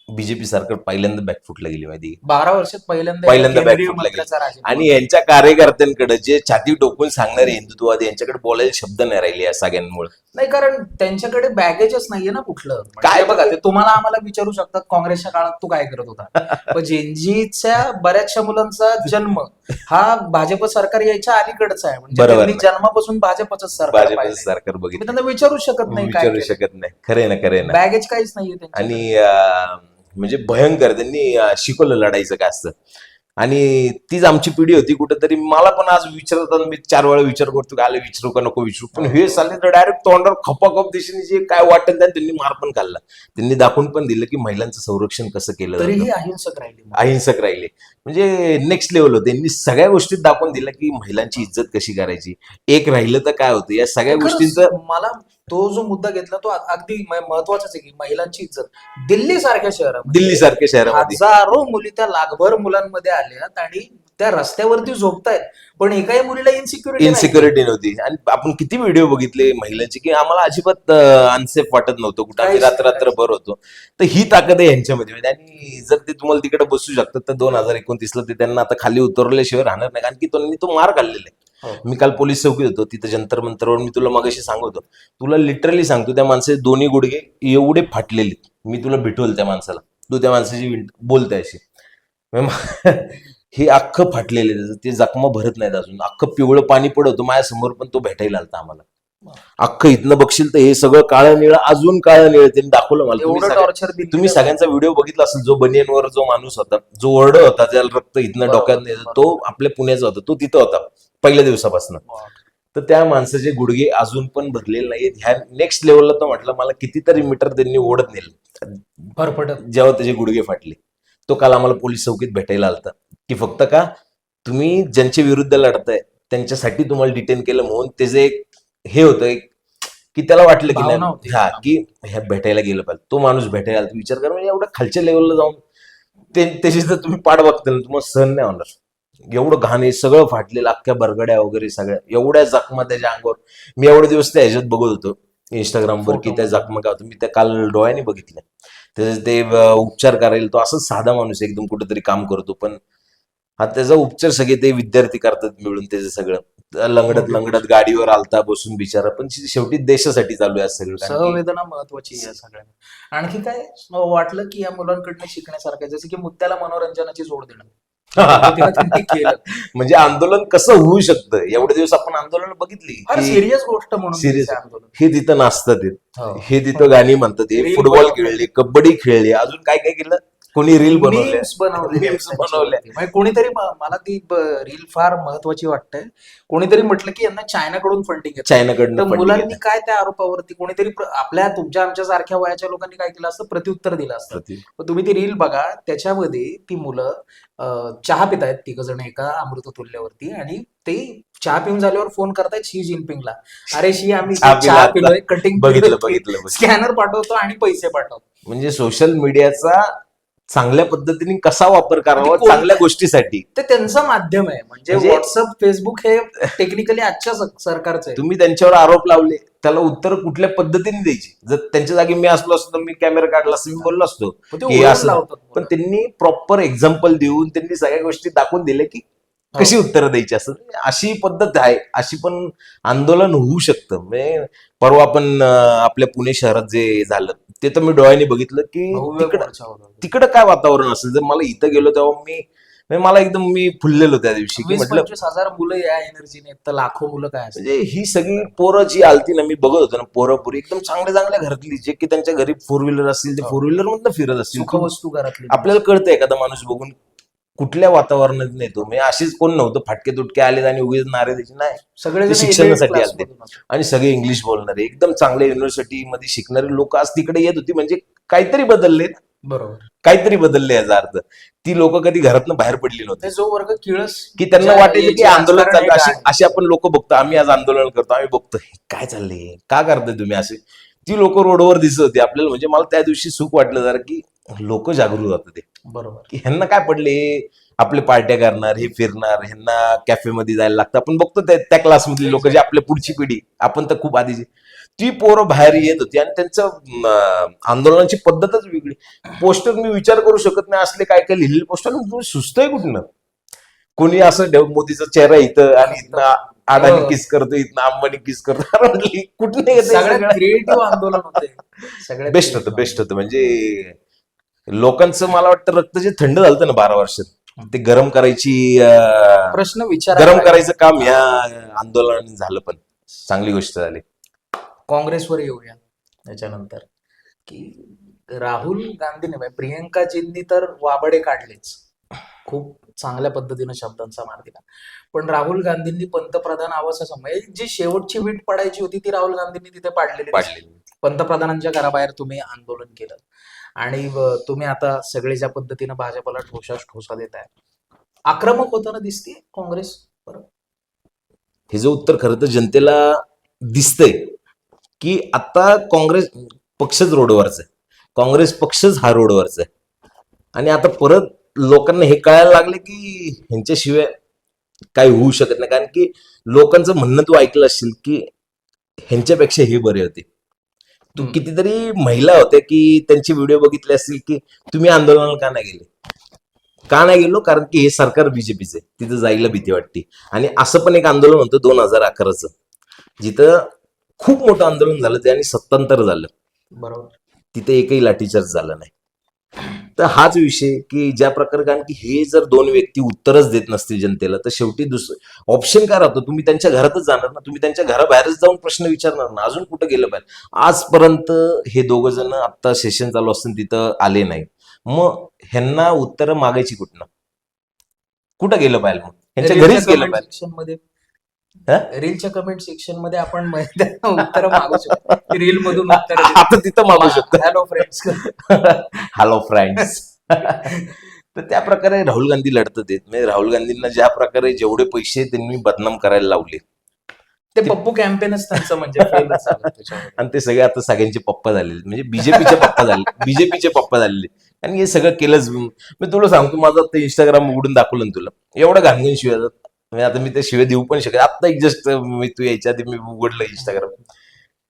बीजेपी सरकार पहिल्यांदा बॅकफुटला गेली माहिती. 12 वर्षात पहिल्यांदा पहिल्यांदा केंद्रीय बॅकफुटला गेली. मंत्र्याचा राजीनामा. आणि यांच्या कार्यकर्त्यांकडे जे छाती टोकून सांगणारे हिंदुत्ववादी यांच्याकडे बोलायला शब्द नाही राहिले या सगळ्यांमुळे. नाही, कारण त्यांच्याकडे बॅगेजच नाहीये ना कुठलं. काय काय बघा, ते तुम्हाला आम्हाला विचारू शकतात काँग्रेसच्या काळात तू काय करत होता. पण जेनजीच्या बऱ्याचशा मुलांचा जन्म हा भाजप सरकार यायच्या अलीकडचा आहे. म्हणजे बरोबर त्यांनी जन्मापासून भाजपच सरकार भाजप पाहिलंय. सरकार मी बघितलं, त्यांना विचारू शकत नाही काय विचारू शकत नाही. खरे ना, खरे ना. बॅगेज काहीच नाहीये त्यांच्याकडे. आणि म्हणजे भयंकर त्यांनी शिकवलं लढायचं काय असतं. आणि तीच आमची पिढी होती कुठेतरी. मला पण आज विचारतात, मी 4 वेळा विचार करतो की आले विचारू का नको विचारू, पण हे चालले तर डायरेक्ट तोंडावर खपाखप दिशेने जे काय वाटेल त्यांनी मार पण खाल्ला. त्यांनी दाखवून पण दिलं की महिलांचं संरक्षण कसं केलं जातं. तरीही अहिंसक राहिली. अहिंसक राहिले. म्हणजे नेक्स्ट लेवल होते. त्यांनी सगळ्या गोष्टीत दाखवून दिलं की महिलांची इज्जत कशी करायची. एक राहिलं तर काय होतं, या सगळ्या खरंच गोष्टींचं. मला तो जो मुद्दा घेतला तो अगदी महत्वाचाच आहे, की महिलांची इज्जत. दिल्ली सारख्या शहरामध्ये दिल्ली सारख्या शहरामध्ये हजारो मुली त्या लाखभर मुलांमध्ये आल्यात आणि त्या रस्त्यावरती झोपतायत, पण एकाही मुलीला इन्सिक्युरिटी नव्हती. आणि आपण किती व्हिडिओ बघितले महिलांचे की आम्हाला अजिबात अनसेफ वाटत नव्हतं कुठं. आम्ही रात्रभर होतो. तर ही ताकद आहे यांच्यामध्ये. आणि जर ते तुम्हाला तिकडे बसू शकतात तर 2029ला ते त्यांना आता खाली उतरल्याशिवाय राहणार नाही. कारण की त्यांनी तो मार खाल्लेला आहे. मी काल पोलीस चौकीत होतो, तिथं जंतर मंतरवर मी तुला मगाशी सांगतो, तुला लिटरली सांगतो, त्या माणसाचे दोन्ही गुडघे एवढे फाटलेले. मी तुला भेटवल त्या माणसाला, तू त्या माणसाची बोलताय अशी. हे अख्खं फाटलेले, ते जखमा भरत नाहीत अजून, अख्खं पिवळं पाणी पडवतो माझ्या समोर, पण तो भेटायला आलता आम्हाला. अख्खं इथनं बघशील तर हे सगळं काळं निळं, अजून काळं निळं. त्यांनी दाखवलं मला. तुम्ही सगळ्यांचा व्हिडिओ बघितला असेल. जो बनियनवर जो माणूस होता, जो ओरड होता, त्याला रक्त इथनं डोक्यात नाही, तो आपल्या पुण्याचा होता, तो तिथं होता पहिल्या दिवसापासून. तर त्या माणसाचे गुडघे अजून पण भरलेले नाहीत. ह्या नेक्स्ट लेवलला तो म्हटलं मला कितीतरी मीटर त्यांनी ओढत नेलं फरफटत जेव्हा त्याचे गुडघे फाटले. तो काल आम्हाला पोलीस चौकीत भेटायला आलता, की फक्त का तुम्ही ज्यांच्या विरुद्ध लढताय त्यांच्यासाठी तुम्हाला डिटेन केलं म्हणून त्याचं एक हे होतं, एक की त्याला वाटलं की नाही, हा, की ह्या भेटायला गेलं पाहिजे. तो माणूस भेटायला आला. विचार कर, म्हणजे एवढं खालच्या लेवलला जाऊन त्याची जर तुम्ही पाठ बघताल तुम्हाला सहन नाही होणार. एवढं घाण आहे, सगळं फाटलेलं, अख्ख्या बरगड्या वगैरे सगळ्या, एवढ्या जखमा त्याच्या अंगावर. मी एवढे दिवस त्या ह्याच्यात बघत होतो इंस्टाग्रामवर की त्या जखमा काय होतं. मी त्या काल डोळ्याने बघितल्या. त्याचे ते उपचार करायला तो असंच साधा माणूस एकदम कुठेतरी काम करतो, पण हा त्याचा उपचार सगळे ते विद्यार्थी करतात मिळून त्याचं सगळं. लंगडत लंगडत गाडीवर आलता बसून बिचारा, पण शेवटी देशासाठी चालू आहे सगळं. कारण की सहवेदना महत्वाची आहे या सगळ्यांना. आणखी काय वाटलं की या मुलांकडनं शिकण्यासारखं आहे? जसं की मुद्द्याला मनोरंजनाची जोड देणं पद्धतीनं त्यांनी केलं. म्हणजे आंदोलन कसं होऊ शकतं. एवढे दिवस आपण आंदोलन बघितली फार की सिरियस गोष्ट म्हणून Serious. दिसते आंदोलन. हे तिथं नाचतात हो. हे तिथं गाणी म्हणतात, हे Reel फुटबॉल बनवतात. खेळले, कबड्डी खेळली, अजून काय काय केलं. कोणी रील बनवले, Memes बनवलेले आहेत Memes बनवल्या. त्याच्यावरती. म्हणजे कोणीतरी मला ती रील फार महत्वाची वाटते. कोणीतरी म्हटलं की यांना चायनाकडून फंडिंग येतं. चायनाकडनं तर funding मुलांनी येतं. काय त्या आरोपावरती कोणीतरी आपल्या तुमच्या आमच्या सारख्या वयाच्या लोकांनी काय केलं असतं? प्रत्युत्तर दिलं असतं. पण तुम्ही ती रील बघा, त्याच्यामध्ये ती मुलं चहा पित आहेत तिघ जण एका अमृततुल्ल्यावरती, आणि ते चहा पिऊन झाल्यावर फोन करतायत शी जिनपिंगला, अरे शी आम्ही चहा चहा पिला पिलोय, कटिंग बघितलं. स्कॅनर पाठवतो आणि पैसे पाठवतो. म्हणजे सोशल मीडियाचा चांगल्या पद्धतीने कसा वापर करावा कोण- चांगल्या गोष्टीसाठी. ते त्यांचं माध्यम आहे. म्हणजे म्हणजे- व्हॉट्सअप, फेसबुक हे टेक्निकली आजच्या सरकारचं आहे. तुम्ही त्यांच्यावर आरोप लावले, त्याला उत्तर कुठल्या पद्धतीने द्यायची. जर त्यांच्या जागी मी असलो असतो तर मी कॅमेरा काढला असतो, मी बोललो असतो पण ते की ओरडून असं. लावतात पण मुलं. त्यांनी प्रॉपर एक्झाम्पल देऊन त्यांनी सगळ्या गोष्टी दाखवून दिल्या की कशी उत्तरं द्यायची असं. अशी पद्धत आहे, अशी पण आंदोलन होऊ शकतं. म्हणजे परवा आपण आपल्या पुणे शहरात जे झालं ते तर मी डोळ्याने बघितलं की भव्य तिकडं मोर्चा होता. तिकडं काय वातावरण असेल. जर मला इथं गेलो तेव्हा म्हणजे मला एकदम मी फुललेलो त्या दिवशी की म्हटलं 20-25 हजार मुलं या एनर्जीने, तर लाखो मुलं काय असतात. म्हणजे ही सगळी पोरं जी आलती ना, मी बघत होतो ना, पोरं पुरी एकदम चांगल्या चांगल्या घरातली, जे की त्यांच्या घरी 4 व्हीलर असतील ते 4 व्हीलर मधनं फिरत असतील. सुखवस्तू घरातली. आपल्याला कळतं एखादा माणूस बघून कुठल्या वातावरणात नेतो. म्हणजे अशीच कोण नव्हतं फाटके तुटके आले आणि उगीच नारे द्यायचे नाही. सगळे ते जण शिक्षणासाठी elite आलते. class मधून. आणि सगळे इंग्लिश बोलणारे एकदम चांगल्या युनिव्हर्सिटी मध्ये शिकणारे लोक आज तिकडे येत होती. म्हणजे काहीतरी बदलले, बरोबर. काहीतरी बदलले याचा अर्थ. ती लोक कधी घरातनं बाहेर पडली नव्हती ते जो वर्ग किळस की त्यांना ज्या वाटायचं की याचे आंदोलन राजकारण चाललं. हे अशी काय? अशी आपण लोक बघतो. आम्ही आज आंदोलन करतो, आम्ही बघतो हे काय चाललंय, का करताय तुम्ही असे. ती लोक रोडवर दिसत होती आपल्याला. म्हणजे मला त्या दिवशी सुख वाटलं जरा की लोक जागृत होतात ते बरोबर. की ह्यांना काय पडले, आपले पार्ट्या करणार, हे फिरणार, ह्यांना कॅफेमध्ये जायला लागतं. आपण बघतो त्या क्लासमधली लोक जे आपल्या पुढची पिढी, आपण तर खूप आधीची, ती पोरं बाहेर येत होती आणि त्यांचं आंदोलनाची पद्धतच वेगळी. पोस्टर मी विचार करू शकत नाही असले काय काय लिहिलेले पोस्टर. सुचतंय कुठनं. कोणी असं मोदीचा चेहरा इथं आणि इथं अडाणी किस करतो, इथं अंबानी किस करतो. म्हटली कुठे सगळ्यात क्रिएटिव्ह आंदोलन होते. सगळ्यात बेस्ट होतं, बेस्ट होतं. म्हणजे लोकांचं मला वाटतं रक्त जे थंड झालं ना 12 वर्षात, ते गरम करायची प्रश्न गरम विचार करायचं काम ह्या आंदोलनाने झालं. पण चांगली गोष्ट झाली. काँग्रेसवर येऊया त्याच्यानंतर, की राहुल गांधीने म्हणजे प्रियंकाजींनी तर वाबडे काढलेच, खूप चांगल्या पद्धतीनं शब्दांचा मार दिला. पण राहुल गांधींनी पंतप्रधान आवासासमोर म्हणजे जी शेवटची वीट पडायची होती ती राहुल गांधींनी तिथे पाडलेली दिसली. पंतप्रधानांच्या घराबाहेर तुम्ही आंदोलन केलं आणि तुम्ही आता सगळे ज्या पद्धतीनं भाजपला ठोसा देत आहे, आक्रमक होताना दिसते काँग्रेस. हे जे उत्तर खरं तर जनतेला दिसतंय की आता काँग्रेस पक्षच रोडवरचा आहे, काँग्रेस पक्षच हा रोडवरचा आहे. आणि आता परत लोकांना हे कळायला लागले की ह्यांच्याशिवाय काही होऊ शकत नाही. कारण की लोकांचं म्हणणं तू ऐकलं असशील की ह्यांच्यापेक्षा हे बरे होते. तू कितीतरी महिला होत्या की त्यांचे व्हिडिओ बघितले असतील की तुम्ही आंदोलनाला का नाही गेले. का नाही गेलो, कारण की हे सरकार बीजेपीचं आहे, तिथं जायला भीती वाटते. आणि असं पण एक आंदोलन होतं 2011चं, जिथं खूप मोठं आंदोलन झालं ते आणि सत्तांतर झालं. बरोबर. तिथे एकही लाठीचार्ज झाला नाही. तर हाच विषय की ज्या प्रकारे, कारण की हे जर दोन व्यक्ती उत्तरच देत नसतील जनतेला, तर शेवटी दुसरं ऑप्शन काय राहतो. तुम्ही त्यांच्या घरातच जाणार ना, तुम्ही त्यांच्या घराबाहेरच जाऊन प्रश्न विचारणार ना, अजून कुठं गेलं पाहिजे. आजपर्यंत हे दोघं जण आता सेशन चालू असताना तिथं आले नाही. मग ह्यांना उत्तरं मागायची कुठं गेलं पाहिजे. मग ह्यांच्या घरीच गेलं पाहिजे. सेक्शन मध्ये, रीलच्या कमेंट सेक्शन मध्ये आपण उत्तर मागू शकतो. रील मधून उत्तर आता तिथं मागू शकतो. Hello friends. Hello friends. तर त्या प्रकारे राहुल गांधी लढतात. म्हणजे राहुल गांधींना ज्या प्रकारे जेवढे पैसे त्यांनी बदनाम करायला लावले, ते पप्पू कॅम्पेनच त्यांचं म्हणजे फेलच झालं त्याच्यावर. आणि ते सगळे आता सगळ्यांचे पप्पा झालेले, म्हणजे बीजेपीचे पप्पा झाले, बीजेपीचे पप्पा झालेले. आणि हे सगळं केलंच मी तुला सांगतो, माझं ते इंस्टाग्राम उघडून दाखवलं ना तुला, एवढं घाणघण शिव्या येतात. म्हणजे आता मी ते शिव्या देऊ पण शकत, आता एक जस्ट मी तू यायच्या आधी मी उघडलं इंस्टाग्राम,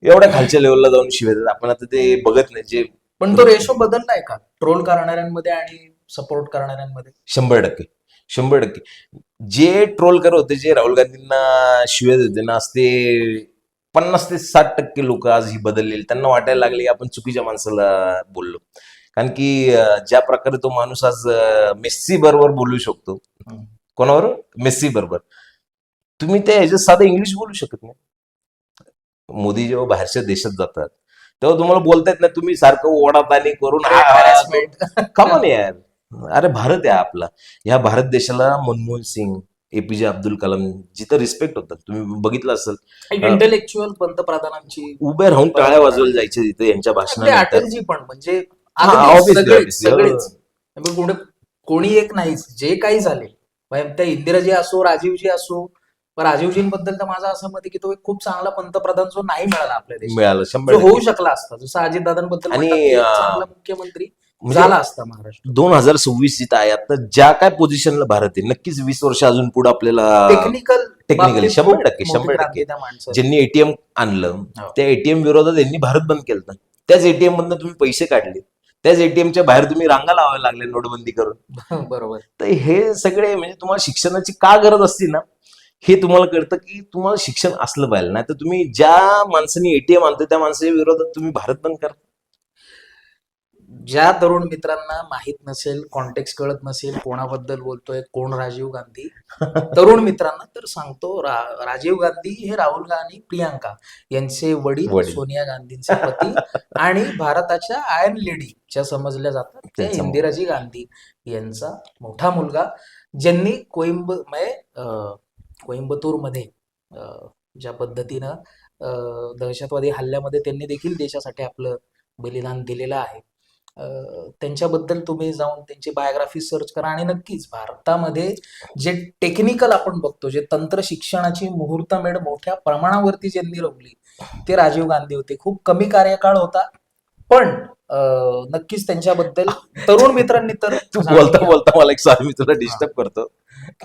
एवढ्या खालच्या लेवलला जाऊन शिव्या देतात. आपण आता ते बघत नाही जे. पण तो रेशो बदललाय का ट्रोल करणाऱ्यांमध्ये आणि सपोर्ट करणाऱ्यांमध्ये? 100%, 100%. जे ट्रोल करत होते, जे राहुल गांधींना शिव्या देते ना, आज ते 50 ते 60% लोक आज ही बदललेली, त्यांना वाटायला लागले की आपण चुकीच्या माणसाला बोललो. कारण की ज्या प्रकारे तो माणूस आज मेस्सी बरोबर बोलू शकतो. हम्म. कोणाबरोबर? मेस्सी बरोबर. तुम्ही ते ह्याच्यात साधं इंग्लिश बोलू शकत नाही. मोदी जेव्हा बाहेरच्या देशात जातात तेव्हा तुम्हाला बोलता येत नाही, तुम्ही सारखं ओढाताणी करून Harassment. कमन यार. अरे भारत आहे आपला. ह्या भारत देशाला मनमोहन सिंग, एपीजे अब्दुल कलाम जिथं रिस्पेक्ट होतात, तुम्ही बघितलं असेल, एक इंटेलेक्च्युअल पंतप्रधानांची उभे राहून टाळ्या वाजवल्या जायचे तिथे यांच्या आपले भाषणानंतर. अटलजी पण म्हणजे हा, अगदी obviously, सगळेच obviously. सगळेच मग कोणी एक नाहीच, जे काही झाले म्हणजे त्या इंदिराजी असो राजीवजी असो. पण राजीवजींबद्दल तर माझं असं मत आहे की तो एक खूप चांगला पंतप्रधान जो नाही मिळाला आपल्या देशात, मिळालं जो 100%. होऊ शकला असता, जसं अजितदादांबद्दल आणि, म्हणतात की एक चांगला मुख्यमंत्री म्हणजे झाला असता महाराष्ट्र. 2026 जिथं आहे आता, ज्या काय पोझिशनला भारत आहे, नक्कीच 20 वर्ष अजून पुढे आपल्याला टेक्निकल टेक्निकली 100%, 100%. क्रांती त्या माणसाची. ज्यांनी एटीएम आणलं, हो. त्या एटीएम विरोधात यांनी भारत बंद केलं. त्याच एटीएम मधनं तुम्ही पैसे काढले, त्याच एटीएमच्या बाहेर तुम्ही रांगा लावायला लागले नोटबंदी करून. बरोबर. तर हे सगळे म्हणजे तुम्हाला शिक्षणाची का गरज असते ना, हे तुम्हाला कळतं की तुम्हाला शिक्षण असलं पाहिजे. नाही तर तुम्ही ज्या माणसाने एटीएम आणतो त्या माणसाच्या विरोधात तुम्ही भारत बंद करा. ज्या तरुण मित्रांना माहित नसेल, कॉन्टेक्स्ट कळत नसेल, कोणाबद्दल बोलतोय, कोण राजीव गांधी, तरुण मित्रांना तर सांगतो, राजीव गांधी हे राहुल गांधी प्रियांका यांचे वडील, सोनिया गांधींचे पती आणि भारताच्या आयर्न लेडी ज्या समजल्या जातात त्या इंदिराजी गांधी यांचा मोठा मुलगा, ज्यांनी कोइंबतूरमध्ये ज्या पद्धतीनं दहशतवादी हल्ल्यामध्ये त्यांनी देखील देशासाठी आपलं बलिदान दिलेलं आहे. त्यांच्याबद्दल तुम्ही जाऊन त्यांची बायोग्राफी सर्च करा. आणि नक्कीच भारतामध्ये जे टेक्निकल आपण बघतो, जे तंत्र शिक्षणाची मुहूर्तमेढ मोठ्या प्रमाणावरती ज्यांनी रवली ते राजीव गांधी होते. खूप कमी कार्यकाळ होता, पण नक्कीच त्यांच्याबद्दल तरुण मित्रांनी तर. तू बोलता बोलता मला एक सॉरी, मी तुला डिस्टर्ब करतो.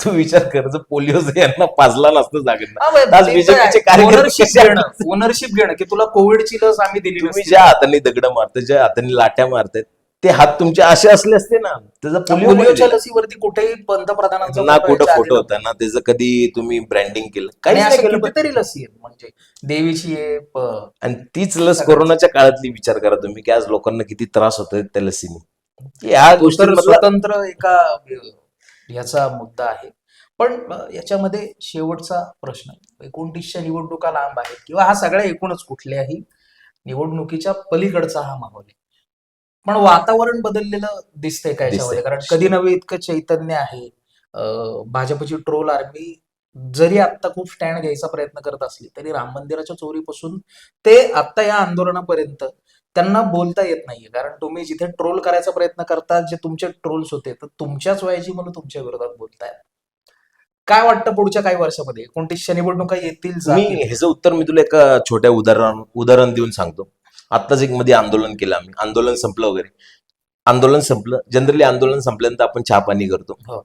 तू विचार कर, जर पोलिओ यांना पाजला नसतं जागेत, आज बीजेपीचे कार्यकर्ते ओनरशिप घेणं की तुला कोविडची लस आम्ही दिली. तुम्ही ज्या हाताने दगड मारताय, ज्या हाताने लाट्या मारतायत, ते हात तुमचे असे असले असते ना, त्याचा पोलिओच्या लसीवरती कुठेही पंतप्रधानांचा ना कुठं फोटो होता ना त्याचं, कधी तुम्ही ब्रँडिंग केलं, काही नाही केलं. कितीतरी लसी आहेत, म्हणजे देवीची आहे. आणि तीच लस कोरोनाच्या काळातली विचार करा तुम्ही, की आज लोकांना किती त्रास होतोय त्या लसीने. या गोष्टी स्वतंत्र एका याचा मुद्दा आहे. पण याच्यामध्ये शेवटचा प्रश्न, 29च्या निवडणुका लांब आहेत किंवा हा सगळ्या एकूणच कुठल्याही निवडणुकीच्या पलीकडचा हा माहोल आहे, पण वातावरण बदललेलं दिसतंय का याच्यामध्ये? कारण कधी नव्हे इतकं चैतन्य आहे. भाजपची ट्रोल आर्मी जरी आता खूप स्टँड घ्यायचा प्रयत्न करत असली तरी राम मंदिराच्या चोरीपासून ते आता या आंदोलनापर्यंत त्यांना बोलता येत नाहीये. कारण तुम्ही जिथे ट्रोल करायचा प्रयत्न करता, जे तुमचे ट्रोल्स होते, तर तुमच्याच वयाची मुलं तुमच्या विरोधात बोलतायत. काय वाटतं पुढच्या काही वर्षामध्ये 29च्या निवडणुका येतील? मी ह्याचं उत्तर मी तुला एका छोट्या उदाहरण देऊन सांगतो. आत्ताच एक मध्ये आंदोलन केलं आम्ही, आंदोलन संपलं वगैरे, आंदोलन संपलं. जनरली आंदोलन संपल्यानंतर आपण चहा पाणी करतो.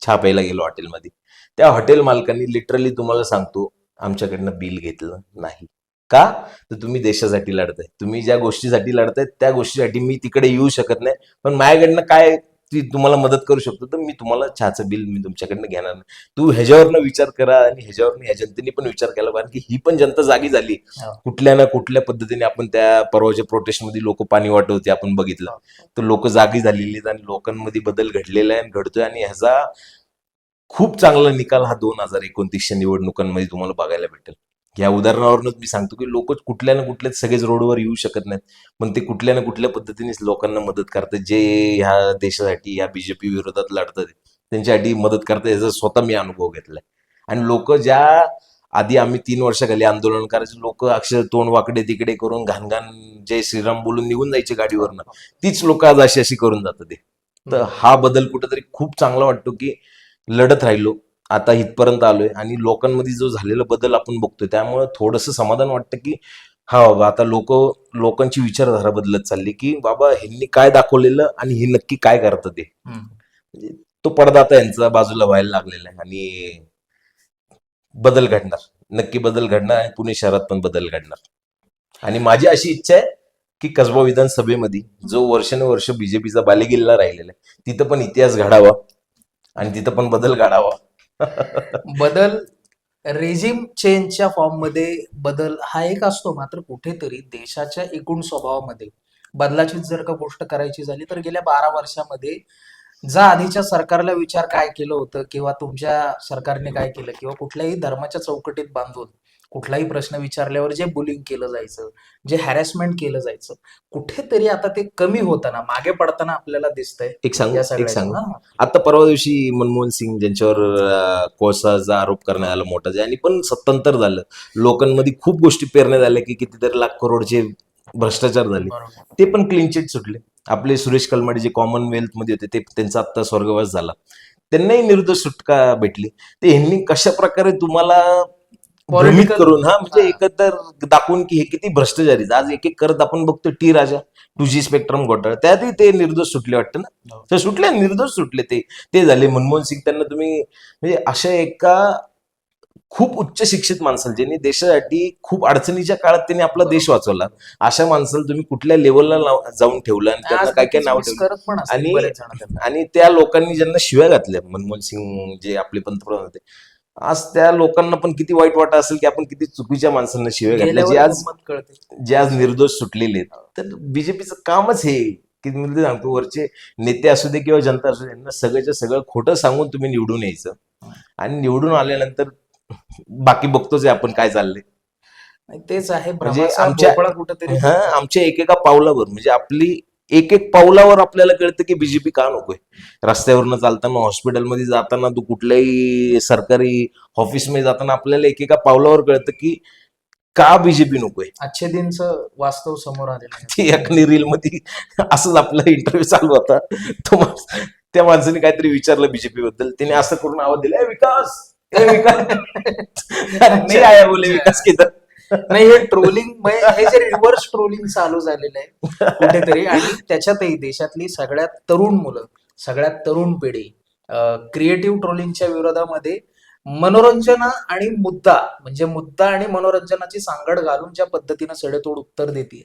चहा प्यायला गेलो हॉटेलमध्ये, त्या हॉटेल मालकांनी लिटरली तुम्हाला सांगतो आमच्याकडनं बिल घेतलं नाही. का? तर तुम्ही देशासाठी लढताय, तुम्ही ज्या गोष्टीसाठी लढताय त्या गोष्टीसाठी मी तिकडे येऊ शकत नाही, पण माझ्याकडनं काय ती तुम्हाला मदत करू शकतो, तर मी तुम्हाला चहाचं बिल मी तुमच्याकडनं घेणार नाही. तू ह्याच्यावरनं विचार करा आणि ह्याच्यावरनं ह्या जनतेने पण विचार केला पाहिजे, की ही पण जनता जागी झाली. कुठल्या ना कुठल्या पद्धतीने आपण त्या परवाच्या प्रोटेस्टमध्ये लोक पाणी वाटत होते, आपण बघितलं, तर लोक जागी झालेली आहेत आणि लोकांमध्ये बदल घडलेला आहे, घडतोय. आणि ह्याचा खूप चांगला निकाल हा 2029च्या निवडणुकांमध्ये तुम्हाला बघायला भेटेल. या उदाहरणावरूनच मी सांगतो की लोक कुठल्या ना कुठल्या सगळेच रोडवर येऊ शकत नाहीत, पण ते कुठल्या ना कुठल्या पद्धतीने लोकांना मदत करतात, जे ह्या देशासाठी ह्या बीजेपी विरोधात लढतात त्यांच्यासाठी मदत करतात. याचा स्वतः मी अनुभव घेतलाय. आणि लोक ज्या आधी आम्ही 3 वर्षाखाली आंदोलन करायचे, लोक अक्षर तोंड वाकडे तिकडे करून घाणघाण जय श्रीराम बोलून निघून जायचे गाडीवरनं, तीच लोक आज अशी अशी करून जातात. ते तर हा बदल कुठेतरी खूप चांगला वाटतो की लढत राहिलो, आता इथपर्यंत आलोय आणि लोकांमध्ये जो झालेला बदल आपण बघतोय, त्यामुळे थोडंसं समाधान वाटतं की हा बाबा, आता लोकांची विचारधारा बदलत चालली की बाबा ह्यांनी काय दाखवलेलं आणि हे नक्की काय करतं ते. हम्म. म्हणजे तो पडदा आता यांचा बाजूला व्हायला लागलेला आहे आणि बदल घडणार, नक्की बदल घडणार आणि पुणे शहरात पण बदल घडणार. आणि माझी अशी इच्छा आहे की कसबा विधानसभेमध्ये जो वर्षानुवर्ष बीजेपीचा बालेकिल्ला राहिलेला आहे तिथं पण इतिहास घडावा आणि तिथं पण बदल घडावा. बदल रेजिम चेंजच्या फॉर्म मध्ये बदल हा एक असतो, मात्र कुठेतरी देशाच्या एकूण स्वभावामध्ये बदलाची जर का गोष्ट करायची झाली तर गेल्या 12 वर्षामध्ये जा आधीच्या सरकारला विचार काय केलं होतं किंवा तुमच्या सरकारने काय केलं किंवा कुठल्याही धर्माच्या चौकटीत बांधून कुठलाही प्रश्न विचारल्यावर जे बुलिंग केलं जायचं, जे हॅरेसमेंट केलं जायचं, कुठेतरी आता ते कमी होताना मागे पडताना आपल्याला दिसतंय एक सांगू या एक सगळ्याच्या. सांगू हा. आता परवा दिवशी मनमोहन सिंग ज्यांच्यावर कोळसाचा आरोप करण्यात आला मोठा जे आणि पण सत्तांतर झालं, लोकांमध्ये खूप गोष्टी पेरण्यात आल्या की कितीतरी लाख करोडचे भ्रष्टाचार झाले, बरोबर. ते पण क्लीन चिट सुटले. आपले सुरेश कलमाडी जे कॉमनवेल्थ मध्ये होते ते त्यांचा आता स्वर्गवास झाला, त्यांनाही निर्दोष सुटका भेटली. ते ह्यांनी कशा प्रकारे तुम्हाला भ्रमित पॉलिटिकल. करून म्हणजे एकत्र दाखवून की हे किती भ्रष्टाचारी आहेत. आज एक एक करत आपण बघतो टी राजा 2G स्पेक्ट्रम घोटाळा, त्यातही ते निर्दोष सुटले वाटतं ना. हो. तर सुटले, निर्दोष सुटले ते ते झाले. मनमोहन सिंग त्यांना तुम्ही म्हणजे अशा एका खूप उच्च शिक्षित माणसाला ज्यांनी देशासाठी खूप अडचणीच्या काळात त्यांनी आपला देश वाचवला, अशा माणसाला तुम्ही कुठल्या लेवलला जाऊन ठेवलं आणि त्यांना आज काय काय नक्कीच नाव मिस ठेवलं. करत पण असतील आणि बरेच जण त्यांना. आणि त्या लोकांनी ज्यांना शिव्या घातल्या, मनमोहन सिंग जे आपले पंतप्रधान होते, आज त्या लोकांना पण किती वाईट वाटत असेल की आपण किती चुकीच्या माणसांना शिव्या घातल्या गेल्यावर गंमत कळते. जे आज निर्दोष सुटलेले आहेत. तर बीजेपीचं कामच हे की मी ते सांगतो, वरचे नेते असू दे किंवा जनता असू दे, यांना सगळ्याच्या सगळं खोटं सांगून तुम्ही निवडून यायचं आणि निवडून आल्यानंतर बाकी बघतोच आहे आपण काय चाललंय. नाही, तेच आहे म्हणजे भ्रमाचा भोपळा कुठेतरी फुटतोय. आमच्या एकेका पावलावर म्हणजे आपली एक एक पावलावर आपल्याला कळतं की बीजेपी का नकोय. रस्त्यावरनं चालताना, हॉस्पिटलमध्ये जाताना, तू कुठल्याही सरकारी ऑफिसमध्ये जाताना आपल्याला एकेका पावलावर कळतं की का बीजेपी नकोय. अच्छे दिनचं वास्तव समोर आलेलं आहे. ती एका रील मध्ये असंच आपला इंटरव्ह्यू चालू होता. त्या माणसाने काहीतरी विचारलं बीजेपी बद्दल, त्याने असं करून आवाज दिला, "ए विकास, ए विकास." नाही आया बोले विकास किधर. नाही, हे ट्रोलिंग, हे जे रिव्हर्स ट्रोलिंग चालू झालेलं आहे कुठेतरी, आणि त्याच्यातही देशातली सगळ्यात तरुण मुलं, सगळ्यात तरुण पिढी क्रिएटिव्ह ट्रोलिंगच्या विरोधामध्ये मनोरंजन आणि मुद्दा, म्हणजे मुद्दा आणि मनोरंजनाची सांगड घालून ज्या पद्धतीनं सडेतोड उत्तर देते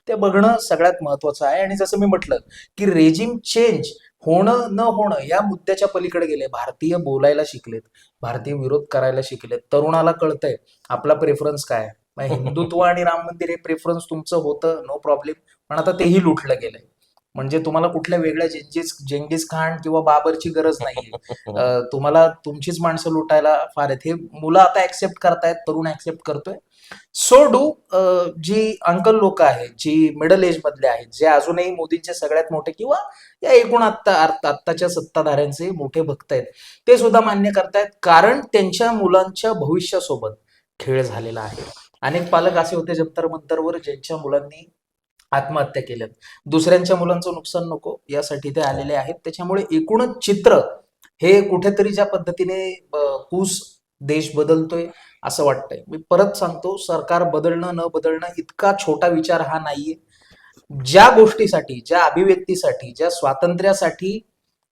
ते बघणं सगळ्यात महत्वाचं आहे. आणि जसं मी म्हटलं की रेजिम चेंज होणं न होणं या मुद्द्याच्या पलीकडे गेले. भारतीय बोलायला शिकलेत, भारतीय विरोध करायला शिकलेत, तरुणाला कळतंय आपला प्रेफरन्स काय आहे. हिंदुत्व आणि राम मंदिर हे प्रेफरन्स तुमचं होतं, नो प्रॉब्लेम, पण आता तेही लुटलं गेलंय. म्हणजे तुम्हाला कुठल्या वेगळ्या जेंगीज खान किंवा बाबरची गरज नाहीये. तुम्हाला तुमचीच माणसं लुटायला फार आहेत. हे मुलं आता ऍक्सेप्ट करतायत, तरुण ऍक्सेप्ट करतोय. सो डू जी अंकल लोक आहेत, जी मिडल एज मधले आहेत, जे अजूनही मोदींचे सगळ्यात मोठे किंवा या एकूण आत्ताच्या सत्ताधाऱ्यांचे मोठे भक्त आहेत, ते सुद्धा मान्य करतायत, कारण त्यांच्या मुलांच्या भविष्यासोबत खेळ झालेला आहे. अनेक पालक असे होते जंतर मंतरवर ज्यांच्या मुलांनी आत्महत्या केल्यात. दुसऱ्यांच्या मुलांचं नुकसान नको यासाठी ते आलेले आहेत. त्याच्यामुळे एकूणच चित्र हे कुठेतरी ज्या पद्धतीने पूस देश बदलतोय असं वाटतंय. मी परत सांगतो, सरकार बदलणं न बदलणं इतका छोटा विचार हा नाहीये. ज्या गोष्टीसाठी, ज्या अभिव्यक्तीसाठी, ज्या स्वातंत्र्यासाठी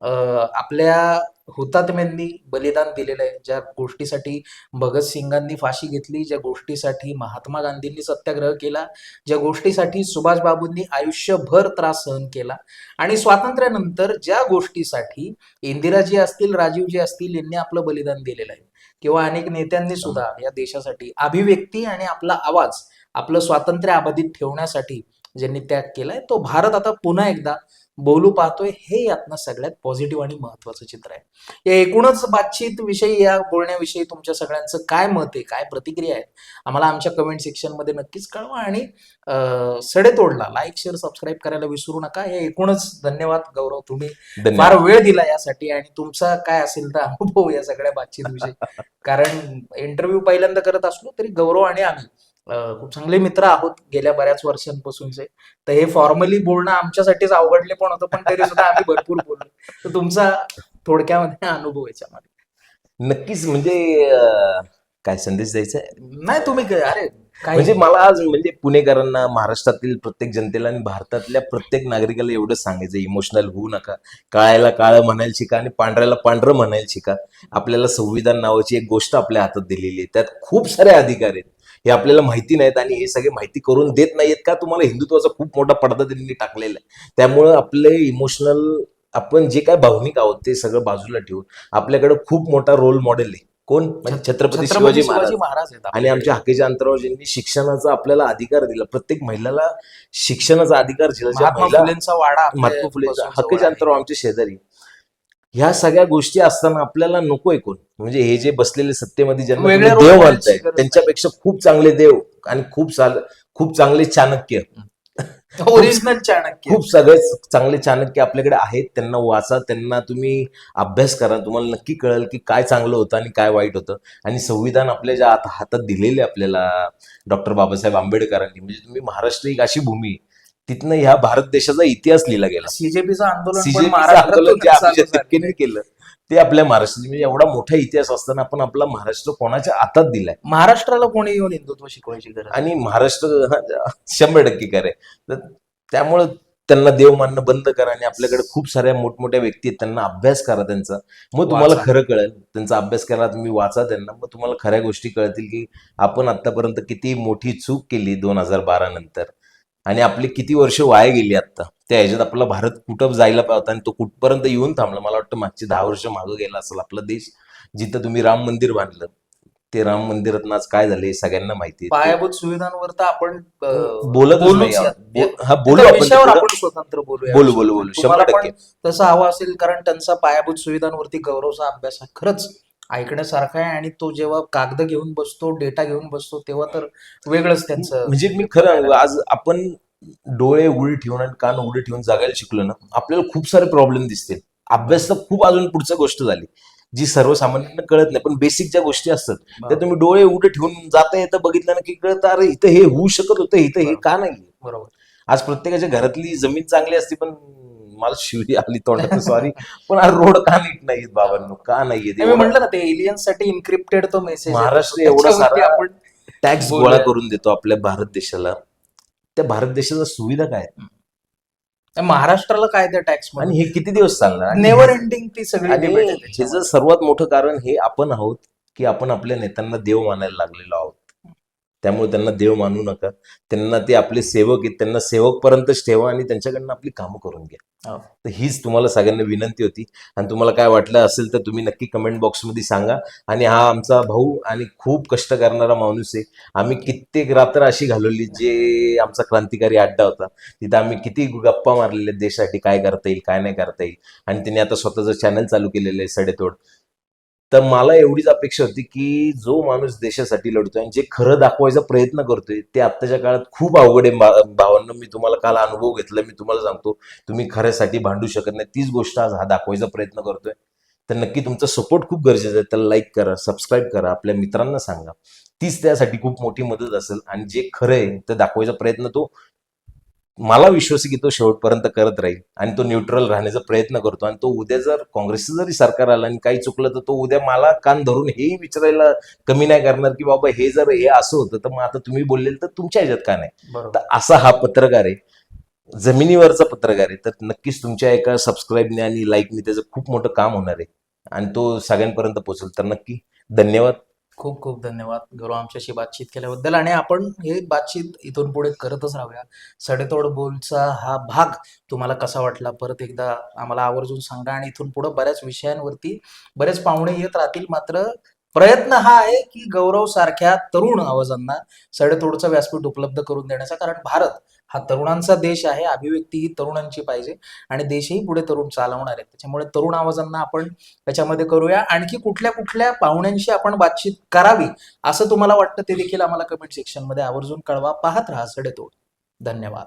आपल्या हुतात्म्यांनी बलिदान दिलेलं आहे, ज्या गोष्टीसाठी भगतसिंगांनी फाशी घेतली, ज्या गोष्टीसाठी महात्मा गांधींनी सत्याग्रह केला, ज्या गोष्टीसाठी सुभाषबाबूंनी आयुष्यभर त्रास सहन केला, आणि स्वातंत्र्यानंतर ज्या गोष्टीसाठी इंदिराजी असतील, राजीवजी असतील, यांनी आपलं बलिदान दिलेलं आहे, किंवा अनेक नेत्यांनी सुद्धा या देशासाठी अभिव्यक्ती आणि आपला आवाज, आपलं स्वातंत्र्य अबाधित ठेवण्यासाठी ज्यांनी त्याग केलाय, तो भारत आता पुन्हा एकदा बोलू पाहतोय. हे यातनं सगळ्यात पॉझिटिव्ह आणि महत्वाचं चित्र आहे. या एकूणच बातचीत विषयी, या बोलण्याविषयी तुमच्या सगळ्यांचं काय मत आहे, काय प्रतिक्रिया आहे, आम्हाला आमच्या कमेंट सेक्शन मध्ये नक्कीच कळवा. आणि सडेतोडला लाईक, शेअर, सबस्क्राईब करायला विसरू नका. हे एकूणच धन्यवाद गौरव, तुम्ही फार वेळ दिला यासाठी, आणि तुमचा काय असेल तर अनुभव या सगळ्या बातचीत विषयी. कारण इंटरव्ह्यू पहिल्यांदा करत असलो तरी गौरव आणि आम्ही खूप चांगले मित्र आहोत गेल्या बऱ्याच वर्षांपासूनचे. तर हे फॉर्मली बोलणं आमच्यासाठीच अवघडले पण होतं, पण तरी सुद्धा आम्ही भरपूर बोललो. तर तुमचा थोडक्यामध्ये अनुभव याच्यामध्ये. नक्कीच म्हणजे काय संदेश द्यायचा आहे? नाही, तुम्ही अरे म्हणजे मला आज म्हणजे पुणेकरांना, महाराष्ट्रातील प्रत्येक जनतेला आणि भारतातल्या प्रत्येक नागरिकाला एवढं सांगायचं, इमोशनल होऊ नका. काळ्याला काळं म्हणायला शिका आणि पांढऱ्याला पांढरं म्हणायला शिका. आपल्याला संविधान नावाची एक गोष्ट आपल्या हातात दिलेली आहे, त्यात खूप सारे अधिकार आहेत, हे आपल्याला माहिती नाहीत आणि हे सगळे माहिती करून देत नाहीत का? तुम्हाला हिंदुत्वाचा खूप मोठा पडदा त्यांनी टाकलेला आहे. त्यामुळं आपले इमोशनल, आपण जे काय भावनिक आहोत ते सगळं बाजूला ठेवून आपल्याकडे खूप मोठा रोल मॉडेल आहे. कोण? म्हणजे छत्रपती शिवाजी महाराज. महाराज आहेत आणि आपल्याकडे. आमच्या हाकेच्या अंतरावर ज्यांनी शिक्षणाचा आपल्याला अधिकार दिला, प्रत्येक महिलाला शिक्षणाचा अधिकार दिला, ज्या महात्मा महिला फुलेंचा वाडा आपल्या महात्मा फुलेचा पासून जवळ हाकेच्या आहे. अंतरावर आमच्या शेजारी, ह्या सगळ्या गोष्टी असताना आपल्याला नकोय कोण? म्हणजे हे जे बसलेले सत्तेमध्ये ज्यांना तुम्ही वेगळ्या देव role model मानताय ची गरज त्यांच्यापेक्षा खूप चांगले देव आणि खूप चांगले चाणक्य, ओरिजिनल चाणक्य. खूप सगळे चांगले चाणक्य आपल्याकडे आहेत. त्यांना वाचा, त्यांना तुम्ही अभ्यास करा, तुम्हाला नक्की कळेल की काय चांगलं होतं आणि काय वाईट होतं. आणि संविधान आपल्या ज्या हातात दिलेले आपल्याला डॉक्टर बाबासाहेब आंबेडकरांनी, म्हणजे तुम्ही महाराष्ट्र एक अशी भूमी आहे, तिथनं ह्या भारत देशाचा इतिहास लिहिला गेला. सीजेपीचं आंदोलन पण सीजेपीचं महाराष्ट्रातून आंदोलन जे चालू अभिजित झालेलं तिक्केने आहे. केलं ते आपल्या महाराष्ट्रात, म्हणजे एवढा मोठा इतिहास असताना आपण आपला महाराष्ट्र कोणाच्या हातात दिलाय. महाराष्ट्राला कोणी येऊन हिंदुत्व शिकवायची गरज नाही. आणि महाराष्ट्र 100% करे. तर त्यामुळं त्यांना देव मानणं बंद करा आणि आपल्याकडे खूप साऱ्या मोठमोठ्या व्यक्ती आहेत, त्यांना अभ्यास करा त्यांचा, मग तुम्हाला वाचा. खरं कळेल. त्यांचा अभ्यास करा, तुम्ही वाचा त्यांना, मग तुम्हाला खऱ्या गोष्टी कळतील की आपण आतापर्यंत किती मोठी चूक केली 2012 नंतर आणि आपली किती वर्ष वाया गेली आता. त्या ह्याच्यात आपला भारत कुठं जायला पाहता आणि तो कुठपर्यंत येऊन थांबला. मला वाटतं मागची 10 वर्ष मागं गेला असेल आपला देश. जिथं तुम्ही राम मंदिर बांधलं, ते राम मंदिरात आज काय झाले सगळ्यांना माहिती आहे. पायाभूत सुविधांवर तर आपण बोलतच बोलूच नाही या. आहोत. हा बोलू त्या आपण विषयावर पुढं. आपण स्वतंत्र बोलूया. बोलू बोलू बोलू तुम्हाला 100%. पण तसं हवं असेल, कारण त्यांचा पायाभूत सुविधांवरती गौरवचा अभ्यास हा खरंच ऐकण्यासारखा आहे. आणि तो जेव्हा कागद घेऊन बसतो, डेटा घेऊन बसतो, तेव्हा तर वेगळंच त्यांचं. म्हणजे मी खरं सांगू, आज आपण डोळे उघडे ठेवून आणि कान उघडे ठेवून जगायला शिकलो ना, आपल्याला खूप सारे प्रॉब्लेम दिसतील. अभ्यास तर खूप अजून पुढचं गोष्ट झाली जी सर्वसामान्यांना कळत नाही, पण बेसिक ज्या गोष्टी असतात त्या तुम्ही डोळे उघडे ठेवून जाता येतं बघितलं ना की कळतं, अरे इथं हे होऊ शकत होतं, इथं हे का नाही. बरोबर. आज प्रत्येकाच्या घरातली जमीन चांगली असते, पण मला शिवी आली तोंडात, सॉरी, पण आज रोड का नीट नाहीत बाबांनो, का नाहीये? मी म्हटलं ना, ते एलियन्स साठी इन्क्रिप्टेड तो मेसेज महाराष्ट्र एवढा सारा आपण टॅक्स बोलूया. गोळा करून देतो आपल्या भारत देशाला. त्या भारत देशाच्या सुविधा काय आहेत? महाराष्ट्राला काय त्या टॅक्स आणि हे किती दिवस चालणार? आणि नेव्हर एंडिंग ती सगळी आणि debate आहे ह्याचं त्याच्यामध्ये. सर्वात मोठं कारण हे आपण आहोत की आपण आपल्या नेत्यांना देव मानायला लागलेलो आहोत. त्यामुळे त्यांना देव मानू नका. त्यांना ते आपले सेवक आहेत, त्यांना सेवकपर्यंतच ठेवा आणि त्यांच्याकडनं आपली कामं करून घ्या. हो. तर हीच तुम्हाला सगळ्यांना विनंती होती. आणि तुम्हाला काय वाटलं असेल तर तुम्ही नक्की कमेंट बॉक्समध्ये सांगा. आणि हा आमचा भाऊ आणि खूप कष्ट करणारा माणूस आहे. आम्ही कित्येक रात्र अशी घालवली, जे आमचा क्रांतिकारी अड्डा होता तिथं आम्ही किती गप्पा मारलेल्या देशासाठी, काय करता येईल काय नाही करता येईल. आणि त्यांनी आता स्वतःचं चॅनल चालू केलेलं आहे सडेतोड. तर मला एवढीच अपेक्षा होती की जो माणूस देशासाठी लढतोय आणि जे खरं दाखवायचा प्रयत्न करतोय ते आत्ताच्या काळात खूप अवघड आहे. भावांनो, मी तुम्हाला काल अनुभव घेतला, मी तुम्हाला सांगतो, तुम्ही खऱ्यासाठी भांडू शकत नाही. तीच गोष्ट आज हा दाखवायचा प्रयत्न करतोय. तर नक्की तुमचा सपोर्ट खूप गरजेचा आहे. त्याला लाईक करा, सबस्क्राईब करा, आपल्या मित्रांना सांगा. तीच त्यासाठी खूप मोठी मदत असेल. आणि जे खरं आहे ते दाखवायचा प्रयत्न तो, मला विश्वास आहे की तो शेवटपर्यंत करत राहील आणि तो न्यूट्रल राहण्याचा प्रयत्न करतो. आणि तो उद्या जर काँग्रेसचं जरी सरकार आलं आणि काही चुकलं तर तो उद्या मला कान धरून हेही विचारायला कमी नाही करणार की बाबा हे जर हे असं होतं तर मग आता तुम्ही बोललेलं तर तुमच्या ह्याच्यात का नाही. बरोबर. तर असा हा पत्रकार आहे, जमिनीवरचा पत्रकार आहे. तर नक्कीच तुमच्या एका सबस्क्राईबने आणि लाईकने त्याचं खूप मोठं काम होणार आहे आणि तो सगळ्यांपर्यंत पोहोचेल. तर नक्की धन्यवाद. खूप खूप धन्यवाद गौरव, आमच्याशी बातचीत केल्याबद्दल. आणि आपण हे बातचीत इथून पुढे करतच राहूया. सडेतोड बोलचा हा भाग तुम्हाला कसा वाटला परत एकदा आम्हाला आवर्जून सांगा. आणि इथून पुढे बऱ्याच विषयांवरती बरेच पाहुणे येत राहतील. मात्र प्रयत्न हा आहे की गौरव सारख्या तरुण आवाजांना सडेतोडचं व्यासपीठ उपलब्ध करून देण्याचा. कारण भारत हा तरुणांचा देश आहे, अभिव्यक्ती ही तरुणांची पाहिजे आणि देशही पुढे तरुण चालवणार आहे. त्याच्यामुळे तरुण आवाजांना आपण त्याच्यामध्ये करूया. आणखी कुठल्या कुठल्या पाहुण्यांशी आपण बातचीत करावी असं तुम्हाला वाटतं ते देखील आम्हाला कमेंट सेक्शनमध्ये आवर्जून कळवा. पाहत राहा सडेतोड. धन्यवाद.